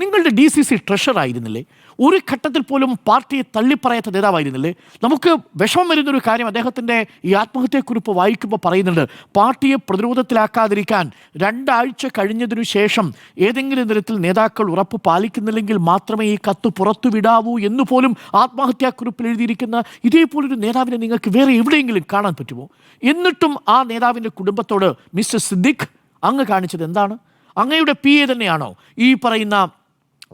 Speaker 2: നിങ്ങളുടെ DCC ട്രഷറർ ആയിരുന്നില്ലേ? ഒരു ഘട്ടത്തിൽ പോലും പാർട്ടിയെ തള്ളിപ്പറയാത്ത നേതാവായിരുന്നില്ലേ? നമുക്ക് വിഷമം വരുന്നൊരു കാര്യം, അദ്ദേഹത്തിൻ്റെ ഈ ആത്മഹത്യാക്കുറിപ്പ് വായിക്കുമ്പോൾ പറയുന്നുണ്ട്, പാർട്ടിയെ പ്രതിരോധത്തിലാക്കാതിരിക്കാൻ 2 ആഴ്ച കഴിഞ്ഞതിനു ശേഷം ഏതെങ്കിലും തരത്തിൽ നേതാക്കൾ ഉറപ്പ് പാലിക്കുന്നില്ലെങ്കിൽ മാത്രമേ ഈ കത്ത് പുറത്തു വിടാവൂ എന്ന് പോലും ആത്മഹത്യാക്കുറിപ്പിൽ എഴുതിയിരിക്കുന്ന ഇതേപോലൊരു നേതാവിനെ നിങ്ങൾക്ക് വേറെ എവിടെയെങ്കിലും കാണാൻ പറ്റുമോ? എന്നിട്ടും ആ നേതാവിൻ്റെ കുടുംബത്തോട് മിസ്റ്റർ സിദ്ദിഖ് അങ്ങ് കാണിച്ചത് എന്താണ്? അങ്ങയുടെ PA തന്നെയാണോ ഈ പറയുന്ന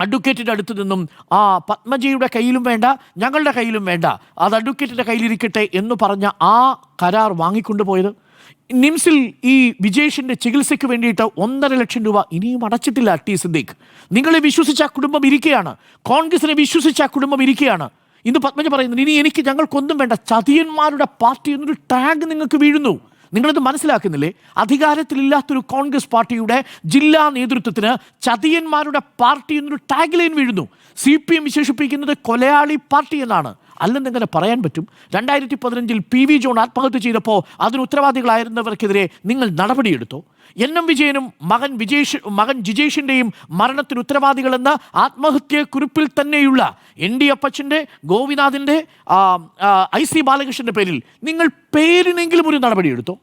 Speaker 2: അഡ്വക്കേറ്റിൻ്റെ അടുത്ത് നിന്നും ആ പത്മജയുടെ കയ്യിലും വേണ്ട, ഞങ്ങളുടെ കയ്യിലും വേണ്ട, അത് അഡ്വക്കേറ്റിൻ്റെ കയ്യിലിരിക്കട്ടെ എന്ന് പറഞ്ഞ ആ കരാർ വാങ്ങിക്കൊണ്ടുപോയത്? നിംസിൽ ഈ വിജേഷിൻ്റെ ചികിത്സയ്ക്ക് വേണ്ടിയിട്ട് 1,50,000 രൂപ ഇനിയും അടച്ചിട്ടില്ല T സിദ്ദീഖ്. നിങ്ങളെ വിശ്വസിച്ച ആ കുടുംബം ഇരിക്കുകയാണ്, കോൺഗ്രസിനെ വിശ്വസിച്ച ആ കുടുംബം ഇരിക്കുകയാണ്. ഇന്ന് പത്മജ പറയുന്നത് ഇനി ഞങ്ങൾക്കൊന്നും വേണ്ട, ചതിയന്മാരുടെ പാർട്ടി എന്നൊരു ടാഗ് നിങ്ങൾക്ക് വീഴുന്നു. നിങ്ങളിത് മനസ്സിലാക്കുന്നില്ലേ? അധികാരത്തിലില്ലാത്തൊരു കോൺഗ്രസ് പാർട്ടിയുടെ ജില്ലാ നേതൃത്വത്തിന് ചതിയന്മാരുടെ പാർട്ടി എന്നൊരു ടാഗ് ലൈൻ വീഴുന്നു. CPM വിശേഷിപ്പിക്കുന്നത് കൊലയാളി പാർട്ടി എന്നാണ്. അല്ലെന്നെങ്ങനെ പറയാൻ പറ്റും? 2015 PV ജോൺ ആത്മഹത്യ ചെയ്തപ്പോൾ അതിന് ഉത്തരവാദികളായിരുന്നവർക്കെതിരെ നിങ്ങൾ നടപടിയെടുത്തോ? NM വിജയനും മകൻ ജിജേഷിൻ്റെയും മരണത്തിന് ഉത്തരവാദികളെന്ന ആത്മഹത്യാക്കുറിപ്പിൽ തന്നെയുള്ള ND അപ്പച്ചൻ്റെ, ഗോപിനാഥിൻ്റെ, IC ബാലകൃഷ്ണൻ്റെ പേരിൽ നിങ്ങൾ പേരിനെങ്കിലും ഒരു നടപടിയെടുത്തോ?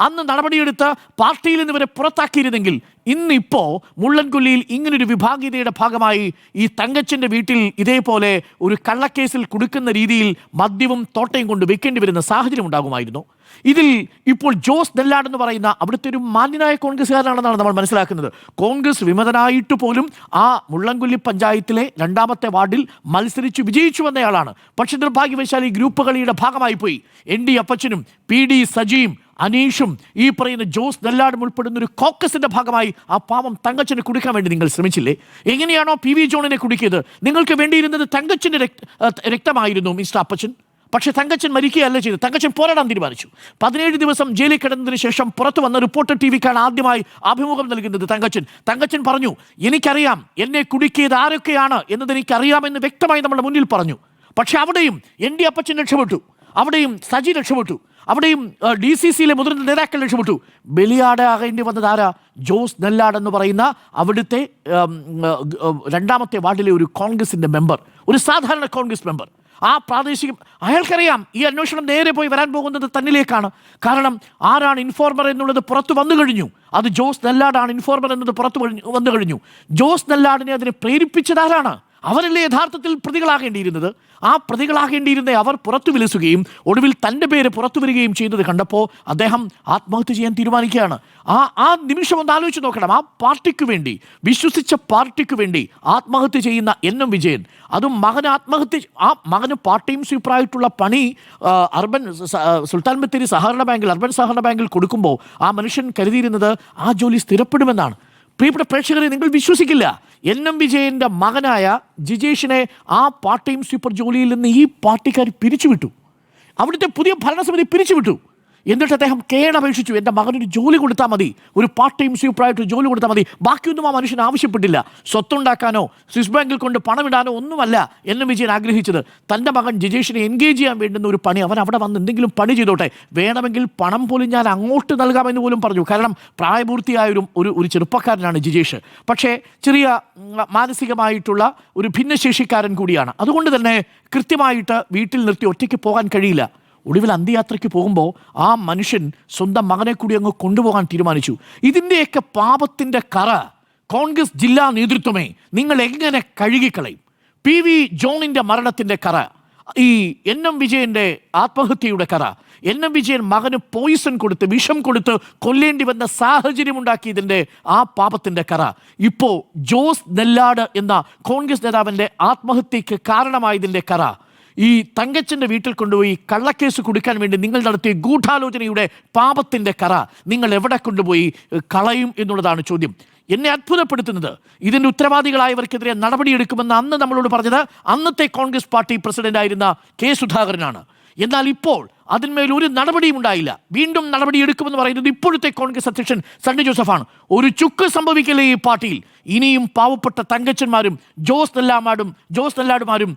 Speaker 2: അന്ന് നടപടിയെടുത്ത് പാർട്ടിയിൽ നിന്ന് ഇവരെ പുറത്താക്കിയിരുന്നെങ്കിൽ ഇന്നിപ്പോൾ മുള്ളൻകൊല്ലിയിൽ ഇങ്ങനൊരു വിഭാഗീയതയുടെ ഭാഗമായി ഈ തങ്കച്ചൻ്റെ വീട്ടിൽ ഇതേപോലെ ഒരു കള്ളക്കേസിൽ കൊടുക്കുന്ന രീതിയിൽ മദ്യവും തോട്ടയും കൊണ്ട് വെക്കേണ്ടി വരുന്ന സാഹചര്യം ഉണ്ടാകുമായിരുന്നു. ഇതിൽ ഇപ്പോൾ ജോസ് നെല്ലാട് എന്ന് പറയുന്ന അവിടുത്തെ ഒരു മാന്യനായ കോൺഗ്രസ്സുകാരനാണെന്നാണ് നമ്മൾ മനസ്സിലാക്കുന്നത്. കോൺഗ്രസ് വിമതനായിട്ട് പോലും ആ മുള്ളൻകൊല്ലി പഞ്ചായത്തിലെ 2ാമത്തെ വാർഡിൽ മത്സരിച്ച് വിജയിച്ചു വന്നയാളാണ്. പക്ഷേ നിർഭാഗ്യവശാൽ ഈ ഗ്രൂപ്പ് കളിയുടെ ഭാഗമായി പോയി ND അപ്പച്ചനും PD സജിയും അനീഷും ഈ പറയുന്ന ജോസ് നെല്ലാടും ഉൾപ്പെടുന്ന ഒരു കോക്കസിന്റെ ഭാഗമായി ആ പാവം തങ്കച്ചനെ കുടിക്കാൻ വേണ്ടി നിങ്ങൾ ശ്രമിച്ചില്ലേ? എങ്ങനെയാണോ PV ജോണിനെ കുടിക്കിയത്? നിങ്ങൾക്ക് വേണ്ടിയിരുന്നത് തങ്കച്ചൻ്റെ രക്തമായിരുന്നു മിസ്റ്റർ അപ്പച്ചൻ. പക്ഷേ തങ്കച്ചൻ മരിക്കുകയല്ല ചെയ്തത്. തങ്കച്ചൻ പോരാടാൻ തീരുമാനിച്ചു. 17 ദിവസം ജയിലിൽ കിടന്നതിന് ശേഷം പുറത്തു വന്ന റിപ്പോർട്ടർ TVക്കാണ് ആദ്യമായി അഭിമുഖം നൽകുന്നത് തങ്കച്ചൻ പറഞ്ഞു, എനിക്കറിയാം എന്നെ കുടുക്കിയത് ആരൊക്കെയാണ് എന്നത് എനിക്കറിയാമെന്ന് വ്യക്തമായി നമ്മുടെ മുന്നിൽ പറഞ്ഞു. പക്ഷെ അവിടെയും ND അപ്പച്ചൻ രക്ഷപ്പെട്ടു, അവിടെയും സജി രക്ഷപ്പെട്ടു, അവിടെയും DCCയിലെ മുതിർന്ന നേതാക്കൾ രക്ഷപ്പെട്ടു. ബലിയാടാകേണ്ടി വന്നത് ആരാ? ജോസ് നെല്ലാട് എന്ന് പറയുന്ന അവിടുത്തെ 2ാമത്തെ വാർഡിലെ ഒരു കോൺഗ്രസിൻ്റെ മെമ്പർ, ഒരു സാധാരണ കോൺഗ്രസ് മെമ്പർ. ആ പ്രാദേശിക അയാൾക്കറിയാം ഈ അന്വേഷണം നേരെ പോയി വരാൻ പോകുന്നത് തന്നിലേക്കാണ്. കാരണം ആരാണ് ഇൻഫോർമർ എന്നുള്ളത് പുറത്തു വന്നു കഴിഞ്ഞു. അത് ജോസ് നെല്ലാടാണ് ഇൻഫോർമർ എന്നത് പുറത്തു വന്നു കഴിഞ്ഞു. ജോസ് നെല്ലാടിനെ അതിനെ പ്രേരിപ്പിച്ചത് ആരാണ്? അവരല്ലേ യഥാർത്ഥത്തിൽ പ്രതികളാകേണ്ടിയിരുന്നത്. ആ പ്രതികളാകേണ്ടിയിരുന്ന അവർ പുറത്തു വിലസുകയും ഒടുവിൽ തൻ്റെ പേര് പുറത്തു വരികയും ചെയ്യുന്നത് കണ്ടപ്പോൾ അദ്ദേഹം ആത്മഹത്യ ചെയ്യാൻ തീരുമാനിക്കുകയാണ്. ആ നിമിഷം ഒന്ന് ആലോചിച്ച് നോക്കണം. ആ പാർട്ടിക്ക് വേണ്ടി, വിശ്വസിച്ച പാർട്ടിക്ക് വേണ്ടി ആത്മഹത്യ ചെയ്യുന്ന NM വിജയൻ, അതും മകന് പാർട്ട് ടൈം സ്വീപ്പറായിട്ടുള്ള പണി സുൽത്താൻ ബത്തേരി അർബൻ സഹകരണ ബാങ്കിൽ കൊടുക്കുമ്പോൾ ആ മനുഷ്യൻ കരുതിയിരുന്നത് ആ ജോലി സ്ഥിരപ്പെടുമെന്നാണ്. പ്രിയപ്പെട്ട പ്രേക്ഷകരെ, നിങ്ങൾ വിശ്വസിക്കില്ല, NM വിജയൻ്റെ മകനായ ജിജേഷിനെ ആ പാർട്ട് ടൈം സ്വീപ്പർ ജോലിയിൽ നിന്ന് ഈ പാർട്ടിക്കാർ പിരിച്ചുവിട്ടു. അവിടുത്തെ പുതിയ ഭരണസമിതി പിരിച്ചുവിട്ടു. എന്നിട്ട് അദ്ദേഹം കേടപേക്ഷിച്ചു, എൻ്റെ മകനൊരു ജോലി കൊടുത്താൽ മതി, ഒരു പാർട്ട് ടൈം സ്വീപ്പറായിട്ട് ജോലി കൊടുത്താൽ മതി, ബാക്കിയൊന്നും ആ മനുഷ്യൻ ആവശ്യപ്പെട്ടില്ല. സ്വത്തുണ്ടാക്കാനോ സ്വിസ് ബാങ്കിൽ കൊണ്ട് പണമിടാനോ ഒന്നുമല്ല എൻ വിജയൻ ആഗ്രഹിച്ചത്. തൻ്റെ മകൻ ജിജേഷിനെ എൻഗേജ് ചെയ്യാൻ വേണ്ടുന്ന ഒരു പണി, അവൻ അവിടെ വന്ന് എന്തെങ്കിലും പണി ചെയ്തോട്ടെ, വേണമെങ്കിൽ പണം പോലും ഞാൻ അങ്ങോട്ട് നൽകാമെന്ന് പോലും പറഞ്ഞു. കാരണം പ്രായപൂർത്തിയായ ഒരു ചെറുപ്പക്കാരനാണ് ജിജേഷ്. പക്ഷേ ചെറിയ മാനസികമായിട്ടുള്ള ഒരു ഭിന്നശേഷിക്കാരൻ കൂടിയാണ്. അതുകൊണ്ട് തന്നെ കൃത്യമായിട്ട് വീട്ടിൽ നിർത്തി ഒറ്റയ്ക്ക് പോകാൻ കഴിയില്ല. ഒടുവിൽ അന്ത്യയാത്രയ്ക്ക് പോകുമ്പോൾ ആ മനുഷ്യൻ സ്വന്തം മകനെ കൂടി അങ്ങ് കൊണ്ടുപോകാൻ തീരുമാനിച്ചു. ഇതിൻ്റെയൊക്കെ പാപത്തിൻ്റെ കറ കോൺഗ്രസ് ജില്ലാ നേതൃത്വമേ നിങ്ങൾ എങ്ങനെ കഴുകിക്കളയും? PV ജോണിൻ്റെ മരണത്തിൻ്റെ കറ, ഈ NM വിജയൻ്റെ ആത്മഹത്യയുടെ കറ, NM വിജയൻ മകന് പോയിസൺ കൊടുത്ത് വിഷം കൊടുത്ത് കൊല്ലേണ്ടി വന്ന സാഹചര്യം ഉണ്ടാക്കിയതിൻ്റെ ആ പാപത്തിൻ്റെ കറ, ഇപ്പോൾ ജോസ് നെല്ലാട് എന്ന കോൺഗ്രസ് നേതാവിൻ്റെ ആത്മഹത്യക്ക് കാരണമായതിൻ്റെ കറ, ഈ തങ്കച്ചൻ്റെ വീട്ടിൽ കൊണ്ടുപോയി കള്ളക്കേസ് കൊടുക്കാൻ വേണ്ടി നിങ്ങൾ നടത്തിയ ഗൂഢാലോചനയുടെ പാപത്തിൻ്റെ കറ നിങ്ങൾ എവിടെ കൊണ്ടുപോയി കളയും എന്നുള്ളതാണ് ചോദ്യം. എന്നെ അത്ഭുതപ്പെടുത്തുന്നത് ഇതിൻ്റെ ഉത്തരവാദികളായവർക്കെതിരെ നടപടിയെടുക്കുമെന്ന് അന്ന് നമ്മളോട് പറഞ്ഞത് അന്നത്തെ കോൺഗ്രസ് പാർട്ടി പ്രസിഡന്റായിരുന്ന K. സുധാകരനാണ്. എന്നാൽ ഇപ്പോൾ അതിന്മേൽ ഒരു നടപടിയും ഉണ്ടായില്ല. വീണ്ടും നടപടിയെടുക്കുമെന്ന് പറയുന്നത് ഇപ്പോഴത്തെ കോൺഗ്രസ് അധ്യക്ഷൻ സണ്ണി ജോസഫാണ്. ഒരു ചുക്ക് സംഭവിക്കില്ലേ ഈ പാർട്ടിയിൽ? ഇനിയും പാവപ്പെട്ട തങ്കച്ചന്മാരും ജോസ് നെല്ലാടുമാരും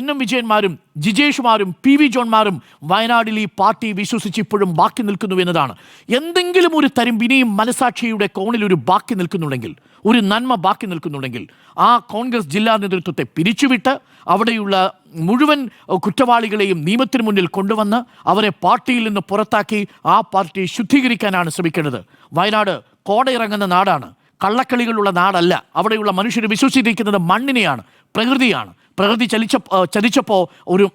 Speaker 2: NM വിജയന്മാരും ജിജേഷുമാരും PV ജോൺമാരും വയനാട്ടിൽ ഈ പാർട്ടി വിശ്വസിച്ച് ഇപ്പോഴും ബാക്കി നിൽക്കുന്നു എന്നതാണ്. എന്തെങ്കിലും ഒരു തരം ഇനിയും മനസാക്ഷിയുടെ കോണിൽ ഒരു ബാക്കി നിൽക്കുന്നുണ്ടെങ്കിൽ, ഒരു നന്മ ബാക്കി നിൽക്കുന്നുണ്ടെങ്കിൽ, ആ കോൺഗ്രസ് ജില്ലാ നേതൃത്വത്തെ പിരിച്ചുവിട്ട് അവിടെയുള്ള മുഴുവൻ കുറ്റവാളികളെയും നിയമത്തിന് മുന്നിൽ കൊണ്ടുവന്ന് അവരെ പാർട്ടിയിൽ നിന്ന് പുറത്താക്കി ആ പാർട്ടി ശുദ്ധീകരിക്കാനാണ് ശ്രമിക്കേണ്ടത്. വയനാട് കോടയിറങ്ങുന്ന നാടാണ്, കള്ളക്കളികളുള്ള നാടല്ല. അവിടെയുള്ള മനുഷ്യർ വിശ്വസിച്ചിരിക്കുന്നത് മണ്ണിനെയാണ്, പ്രകൃതിയാണ്. പ്രകൃതി ചലിച്ചപ്പോൾ ഒരു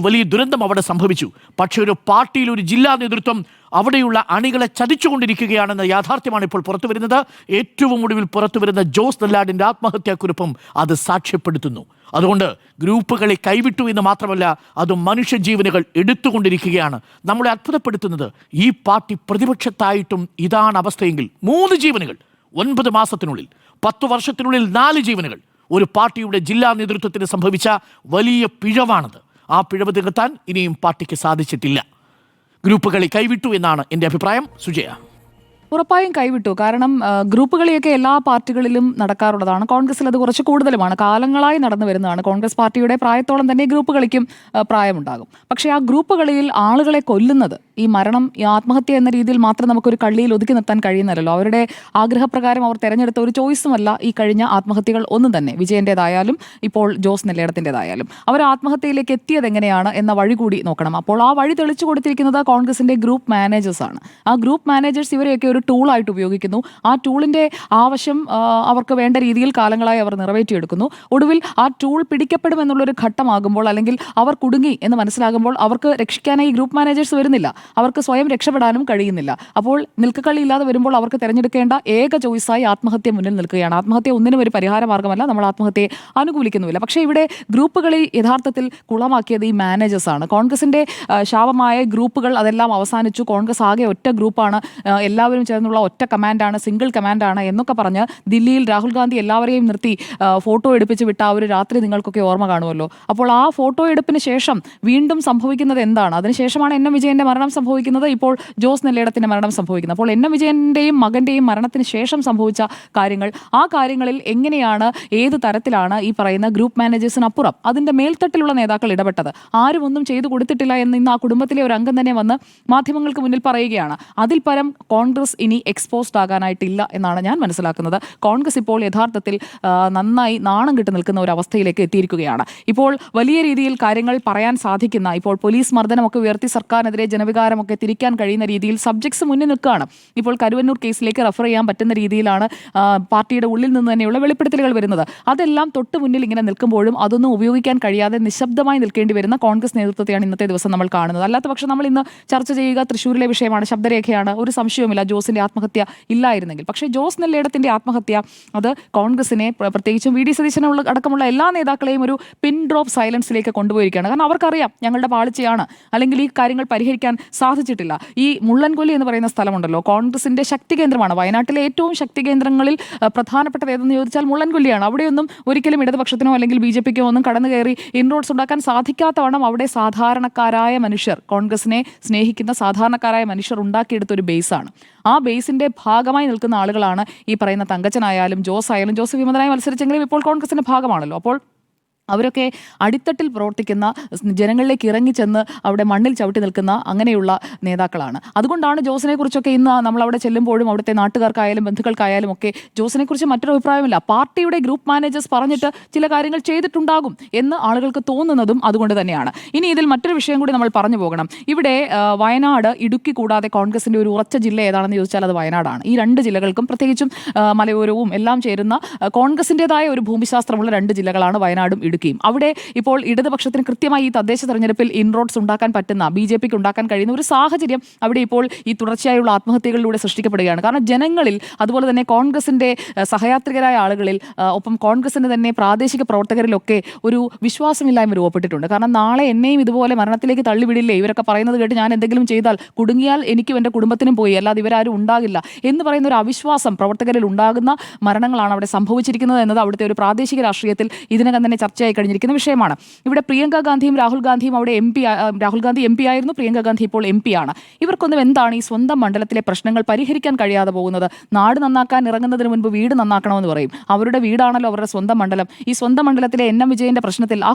Speaker 2: വലിയ ദുരന്തം അവിടെ സംഭവിച്ചു. പക്ഷേ ഒരു പാർട്ടിയിൽ ഒരു ജില്ലാ നേതൃത്വം അവിടെയുള്ള അണികളെ ചതിച്ചുകൊണ്ടിരിക്കുകയാണെന്ന യാഥാർത്ഥ്യമാണ് ഇപ്പോൾ പുറത്തു വരുന്നത്. ഏറ്റവും ഒടുവിൽ പുറത്തു വരുന്ന ജോസ് നെല്ലാടിൻ്റെ ആത്മഹത്യാക്കുറിപ്പും അത് സാക്ഷ്യപ്പെടുത്തുന്നു. അതുകൊണ്ട് ഗ്രൂപ്പുകളെ കൈവിട്ടു എന്ന് മാത്രമല്ല, അത് മനുഷ്യജീവനുകൾ എടുത്തുകൊണ്ടിരിക്കുകയാണ്. നമ്മളെ അത്ഭുതപ്പെടുത്തുന്നത് ഈ പാർട്ടി പ്രതിപക്ഷത്തായിട്ടും ഇതാണ് അവസ്ഥയെങ്കിൽ 3 ജീവനുകൾ 9 മാസത്തിനുള്ളിൽ, 10 വർഷത്തിനുള്ളിൽ 4 ജീവനുകൾ, ഒരു പാർട്ടിയുടെ ജില്ലാ നേതൃത്വത്തിന് സംഭവിച്ച വലിയ പിഴവാണത്. ആ പിഴവ് തിരുത്താൻ ഇനിയും പാർട്ടിക്ക് സാധിച്ചിട്ടില്ല. ഗ്രൂപ്പുകളെ കൈവിട്ടു എന്നാണ് എൻ്റെ അഭിപ്രായം. സുജയ.
Speaker 1: ഉറപ്പായും കൈവിട്ടു. കാരണം ഗ്രൂപ്പ് കളിയൊക്കെ എല്ലാ പാർട്ടികളിലും നടക്കാറുള്ളതാണ്. കോൺഗ്രസിൽ അത് കുറച്ച് കൂടുതലുമാണ്, കാലങ്ങളായി നടന്നു വരുന്നതാണ്. കോൺഗ്രസ് പാർട്ടിയുടെ പ്രായത്തോളം തന്നെ ഗ്രൂപ്പ് കളിക്കും പ്രായമുണ്ടാകും. പക്ഷേ ആ ഗ്രൂപ്പ് കളിയിൽ ആളുകളെ കൊല്ലുന്നത്, ഈ മരണം, ഈ ആത്മഹത്യ എന്ന രീതിയിൽ മാത്രം നമുക്കൊരു കള്ളിയിൽ ഒതുക്കി നിർത്താൻ കഴിയുന്നില്ലല്ലോ. അവരുടെ ആഗ്രഹപ്രകാരം അവർ തിരഞ്ഞെടുത്ത ഒരു ചോയ്സുമല്ല ഈ കഴിഞ്ഞ ആത്മഹത്യകൾ ഒന്നും തന്നെ, വിജയൻ്റെതായാലും ഇപ്പോൾ ജോസ് നെല്ലേടത്തിൻ്റെതായാലും. അവർ ആത്മഹത്യയിലേക്ക് എത്തിയത് എങ്ങനെയാണ് എന്ന വഴി കൂടി നോക്കണം. അപ്പോൾ ആ വഴി തെളിച്ചു കൊടുത്തിരിക്കുന്നത് കോൺഗ്രസിൻ്റെ ഗ്രൂപ്പ് മാനേജേഴ്സാണ്. ആ ഗ്രൂപ്പ് മാനേജേഴ്സ് ഇവരെയൊക്കെ ഒരു ടൂളായിട്ട് ഉപയോഗിക്കുന്നു. ആ ടൂളിൻ്റെ ആവശ്യം അവർക്ക് വേണ്ട രീതിയിൽ കാലങ്ങളായി അവർ നിറവേറ്റിയെടുക്കുന്നു. ഒടുവിൽ ആ ടൂൾ പിടിക്കപ്പെടുമെന്നുള്ളൊരു ഘട്ടമാകുമ്പോൾ, അല്ലെങ്കിൽ അവർ കുടുങ്ങി എന്ന് മനസ്സിലാകുമ്പോൾ അവർക്ക് രക്ഷിക്കാനായി ഗ്രൂപ്പ് മാനേജേഴ്സ് വരുന്നില്ല. അവർക്ക് സ്വയം രക്ഷപ്പെടാനും കഴിയുന്നില്ല. അപ്പോൾ നിൽക്കക്കളി ഇല്ലാതെ വരുമ്പോൾ അവർക്ക് തിരഞ്ഞെടുക്കേണ്ട ഏക ചോയ്സായി ആത്മഹത്യ മുന്നിൽ നിൽക്കുകയാണ്. ആത്മഹത്യ ഒന്നിനും ഒരു പരിഹാര മാർഗ്ഗമല്ല, നമ്മൾ ആത്മഹത്യയെ അനുകൂലിക്കുന്നുമില്ല. പക്ഷേ ഇവിടെ ഗ്രൂപ്പുകളെ യഥാർത്ഥത്തിൽ കുളമാക്കിയത് ഈ മാനേജേഴ്സാണ്. കോൺഗ്രസിൻ്റെ ശാപമായ ഗ്രൂപ്പുകൾ അതെല്ലാം അവസാനിച്ചു. കോൺഗ്രസ് ആകെ ഒറ്റ ഗ്രൂപ്പാണ്, എല്ലാവരും ചേർന്നുള്ള ഒറ്റ കമാൻഡാണ്, സിംഗിൾ കമാൻഡാണ് എന്നൊക്കെ പറഞ്ഞ് ദില്ലിയിൽ രാഹുൽ ഗാന്ധി എല്ലാവരെയും നിർത്തി ഫോട്ടോ എടുപ്പിച്ച് വിട്ട ആ ഒരു രാത്രി നിങ്ങൾക്കൊക്കെ ഓർമ്മ കാണുമല്ലോ. അപ്പോൾ ആ ഫോട്ടോ എടുപ്പിന് ശേഷം വീണ്ടും സംഭവിക്കുന്നത് എന്താണ്? അതിനുശേഷമാണ് NM വിജയൻ്റെ മരണം സംഭവിക്കുന്നത്, ഇപ്പോൾ ജോസ് നെല്ലേടത്തിൻ്റെ മരണം സംഭവിക്കുന്നത്. അപ്പോൾ NM വിജയൻ്റെയും മകൻ്റെയും മരണത്തിന് ശേഷം സംഭവിച്ച കാര്യങ്ങൾ, ആ കാര്യങ്ങളിൽ എങ്ങനെയാണ്, ഏത് തരത്തിലാണ് ഈ പറയുന്ന ഗ്രൂപ്പ് മാനേജേഴ്സിനപ്പുറം അതിൻ്റെ മേൽത്തട്ടിലുള്ള നേതാക്കൾ ഇടപെട്ടത്? ആരും ഒന്നും ചെയ്തു കൊടുത്തിട്ടില്ല എന്ന് ഇന്ന് ആ കുടുംബത്തിലെ ഒരു അംഗം തന്നെ വന്ന് മാധ്യമങ്ങൾക്ക് മുന്നിൽ പറയുകയാണ്. അതിൽ പരം കോൺഗ്രസ് ഇനി എക്സ്പോസ്ഡ് ആകാനായിട്ടില്ല എന്നാണ് ഞാൻ മനസ്സിലാക്കുന്നത്. കോൺഗ്രസ് ഇപ്പോൾ യഥാർത്ഥത്തിൽ നന്നായി നാണം കെട്ട് നിൽക്കുന്ന ഒരു അവസ്ഥയിലേക്ക് എത്തിയിരിക്കുകയാണ്. ഇപ്പോൾ വലിയ രീതിയിൽ കാര്യങ്ങൾ പറയാൻ സാധിക്കുന്ന, ഇപ്പോൾ പോലീസ് മർദ്ദനമൊക്കെ ഉയർത്തി സർക്കാരിനെതിരെ ജനവികാരമൊക്കെ തിരിക്കാൻ കഴിയുന്ന രീതിയിൽ സബ്ജക്ട്സ് മുന്നിൽ നിൽക്കുകയാണ്. ഇപ്പോൾ കരുവന്നൂർ കേസിലേക്ക് റെഫർ ചെയ്യാൻ പറ്റുന്ന രീതിയിലാണ് പാർട്ടിയുടെ ഉള്ളിൽ നിന്ന് തന്നെയുള്ള വെളിപ്പെടുത്തലുകൾ വരുന്നത്. അതെല്ലാം തൊട്ട് മുന്നിൽ ഇങ്ങനെ നിൽക്കുമ്പോഴും അതൊന്നും ഉപയോഗിക്കാൻ കഴിയാതെ നിശബ്ദമായി നിൽക്കേണ്ടി വരുന്ന കോൺഗ്രസ് നേതൃത്വത്തെയാണ് ഇന്നത്തെ ദിവസം നമ്മൾ കാണുന്നത്. അല്ലാത്ത പക്ഷം നമ്മൾ ഇന്ന് ചർച്ച ചെയ്യുക തൃശ്ശൂരിലെ വിഷയമാണ്, ശബ്ദരേഖയാണ്. ഒരു സംശയവുമില്ല, ജോസിന് ജോസിന്റെ ആത്മഹത്യ ഇല്ലായിരുന്നെങ്കിൽ. പക്ഷേ ജോസ് നെല്ലേടത്തിന്റെ ആത്മഹത്യ അത് കോൺഗ്രസിനെ പ്രത്യേകിച്ചും വി ഡി സതീശനുള്ള അടക്കമുള്ള എല്ലാ നേതാക്കളെയും ഒരു പിൻ ഡ്രോപ്പ് സൈലൻസിലേക്ക് കൊണ്ടുപോയിരിക്കുകയാണ്. കാരണം അവർക്കറിയാം ഞങ്ങളുടെ പാളിച്ചയാണ്, അല്ലെങ്കിൽ ഈ കാര്യങ്ങൾ പരിഹരിക്കാൻ സാധിച്ചിട്ടില്ല. ഈ മുള്ളൻകൊല്ലി എന്ന് പറയുന്ന സ്ഥലമുണ്ടല്ലോ, കോൺഗ്രസിന്റെ ശക്തി കേന്ദ്രമാണ്. വയനാട്ടിലെ ഏറ്റവും ശക്തി കേന്ദ്രങ്ങളിൽ പ്രധാനപ്പെട്ടത് ഏതെന്ന് ചോദിച്ചാൽ മുള്ളൻകൊല്ലിയാണ്. അവിടെയൊന്നും ഒരിക്കലും ഇടതുപക്ഷത്തിനോ അല്ലെങ്കിൽ ബി ജെ പിക്കോ ഒന്നും കടന്നു കയറി ഇൻറോഡ്സ് ഉണ്ടാക്കാൻ സാധിക്കാത്തവണ്ണം അവിടെ സാധാരണക്കാരായ മനുഷ്യർ, കോൺഗ്രസിനെ സ്നേഹിക്കുന്ന സാധാരണക്കാരായ മനുഷ്യർ ഉണ്ടാക്കിയെടുത്ത ഒരു ബേസാണ്. ആ ബേസിന്റെ ഭാഗമായി നിൽക്കുന്ന ആളുകളാണ് ഈ പറയുന്ന തങ്കച്ചനായാലും ജോസ് ആയാലും. ജോസ് വിമതനായി മത്സരിച്ചെങ്കിലും ഇപ്പോൾ കോൺഗ്രസിന്റെ ഭാഗമാണല്ലോ. അപ്പോൾ അവരൊക്കെ അടിത്തട്ടിൽ പ്രവർത്തിക്കുന്ന, ജനങ്ങളിലേക്ക് ഇറങ്ങിച്ചെന്ന് അവിടെ മണ്ണിൽ ചവിട്ടി നിൽക്കുന്ന അങ്ങനെയുള്ള നേതാക്കളാണ്. അതുകൊണ്ടാണ് ജോസിനെ കുറിച്ചൊക്കെ ഇന്ന് നമ്മൾ അവിടെ ചെല്ലുമ്പോഴും അവിടുത്തെ നാട്ടുകാർക്കായാലും ബന്ധുക്കൾക്കായാലും ഒക്കെ ജോസിനെ കുറിച്ച് മറ്റൊരു അഭിപ്രായമില്ല. പാർട്ടിയുടെ ഗ്രൂപ്പ് മാനേജേഴ്സ് പറഞ്ഞിട്ട് ചില കാര്യങ്ങൾ ചെയ്തിട്ടുണ്ടാകും എന്ന് ആളുകൾക്ക് തോന്നുന്നതും അതുകൊണ്ട് തന്നെയാണ്. ഇനി ഇതിൽ മറ്റൊരു വിഷയം കൂടി നമ്മൾ പറഞ്ഞു പോകണം. ഇവിടെ വയനാട്, ഇടുക്കി കൂടാതെ കോൺഗ്രസിന്റെ ഒരു ഉറച്ച ജില്ല ഏതാണെന്ന് ചോദിച്ചാൽ അത് വയനാടാണ്. ഈ രണ്ട് ജില്ലകൾക്കും പ്രത്യേകിച്ചും മലയോരവും എല്ലാം ചേരുന്ന കോൺഗ്രസിൻ്റെതായ ഒരു ഭൂമിശാസ്ത്രമുള്ള രണ്ട് ജില്ലകളാണ് വയനാടും ഇടുക്കിയും. അവിടെ ഇപ്പോൾ ഇടതുപക്ഷത്തിന് കൃത്യമായി ഈ തദ്ദേശ തെരഞ്ഞെടുപ്പിൽ ഇൻറോഡ്സ് ഉണ്ടാക്കാൻ പറ്റുന്ന, ബി ജെ പിക്ക് ഉണ്ടാക്കാൻ കഴിയുന്ന ഒരു സാഹചര്യം അവിടെ ഇപ്പോൾ ഈ തുടർച്ചയായുള്ള ആത്മഹത്യകളിലൂടെ സൃഷ്ടിക്കപ്പെടുകയാണ്. കാരണം ജനങ്ങളിൽ, അതുപോലെ തന്നെ കോൺഗ്രസിന്റെ സഹയാത്രികരായ ആളുകളിൽ, ഒപ്പം കോൺഗ്രസിന്റെ തന്നെ പ്രാദേശിക പ്രവർത്തകരിലൊക്കെ ഒരു വിശ്വാസമില്ലായ്മ രൂപപ്പെട്ടിട്ടുണ്ട്. കാരണം നാളെ എന്നെയും ഇതുപോലെ മരണത്തിലേക്ക് തള്ളിവിടില്ലേ, ഇവരൊക്കെ പറയുന്നത് കേട്ട് ഞാൻ എന്തെങ്കിലും ചെയ്താൽ, കുടുങ്ങിയാൽ എനിക്കും എൻ്റെ കുടുംബത്തിനും പോയി, അല്ലാതെ ഇവരാരും ഉണ്ടാകില്ല എന്ന് പറയുന്ന ഒരു അവിശ്വാസം പ്രവർത്തകരിൽ ഉണ്ടാകുന്ന മരണങ്ങളാണ് അവിടെ സംഭവിച്ചിരിക്കുന്നത് എന്നത് അവിടുത്തെ ഒരു പ്രാദേശിക രാഷ്ട്രീയത്തിൽ ഇതിനകം തന്നെ ചർച്ചയായി കഴിഞ്ഞിരിക്കുന്ന വിഷയമാണ്. ഇവിടെ പ്രിയങ്ക ഗാന്ധിയും രാഹുൽ ഗാന്ധിയും അവിടെ രാഹുൽ ഗാന്ധി എം പി ആയിരുന്നു, പ്രിയങ്ക ഗാന്ധി ഇപ്പോൾ എം പി ആണ്. ഇവർക്കൊന്നും എന്താണ് ഈ സ്വന്തം മണ്ഡലത്തിലെ പ്രശ്നങ്ങൾ പരിഹരിക്കാൻ കഴിയാതെ പോകുന്നത്? നാട് നന്നാക്കാൻ ഇറങ്ങുന്നതിന് മുൻപ് വീട് നന്നാക്കണമെന്ന് പറയും. അവരുടെ വീടാണല്ലോ അവരുടെ സ്വന്തം മണ്ഡലം. ഈ സ്വന്തം മണ്ഡലത്തിലെ NM വിജയന്റെ പ്രശ്നത്തിൽ ആ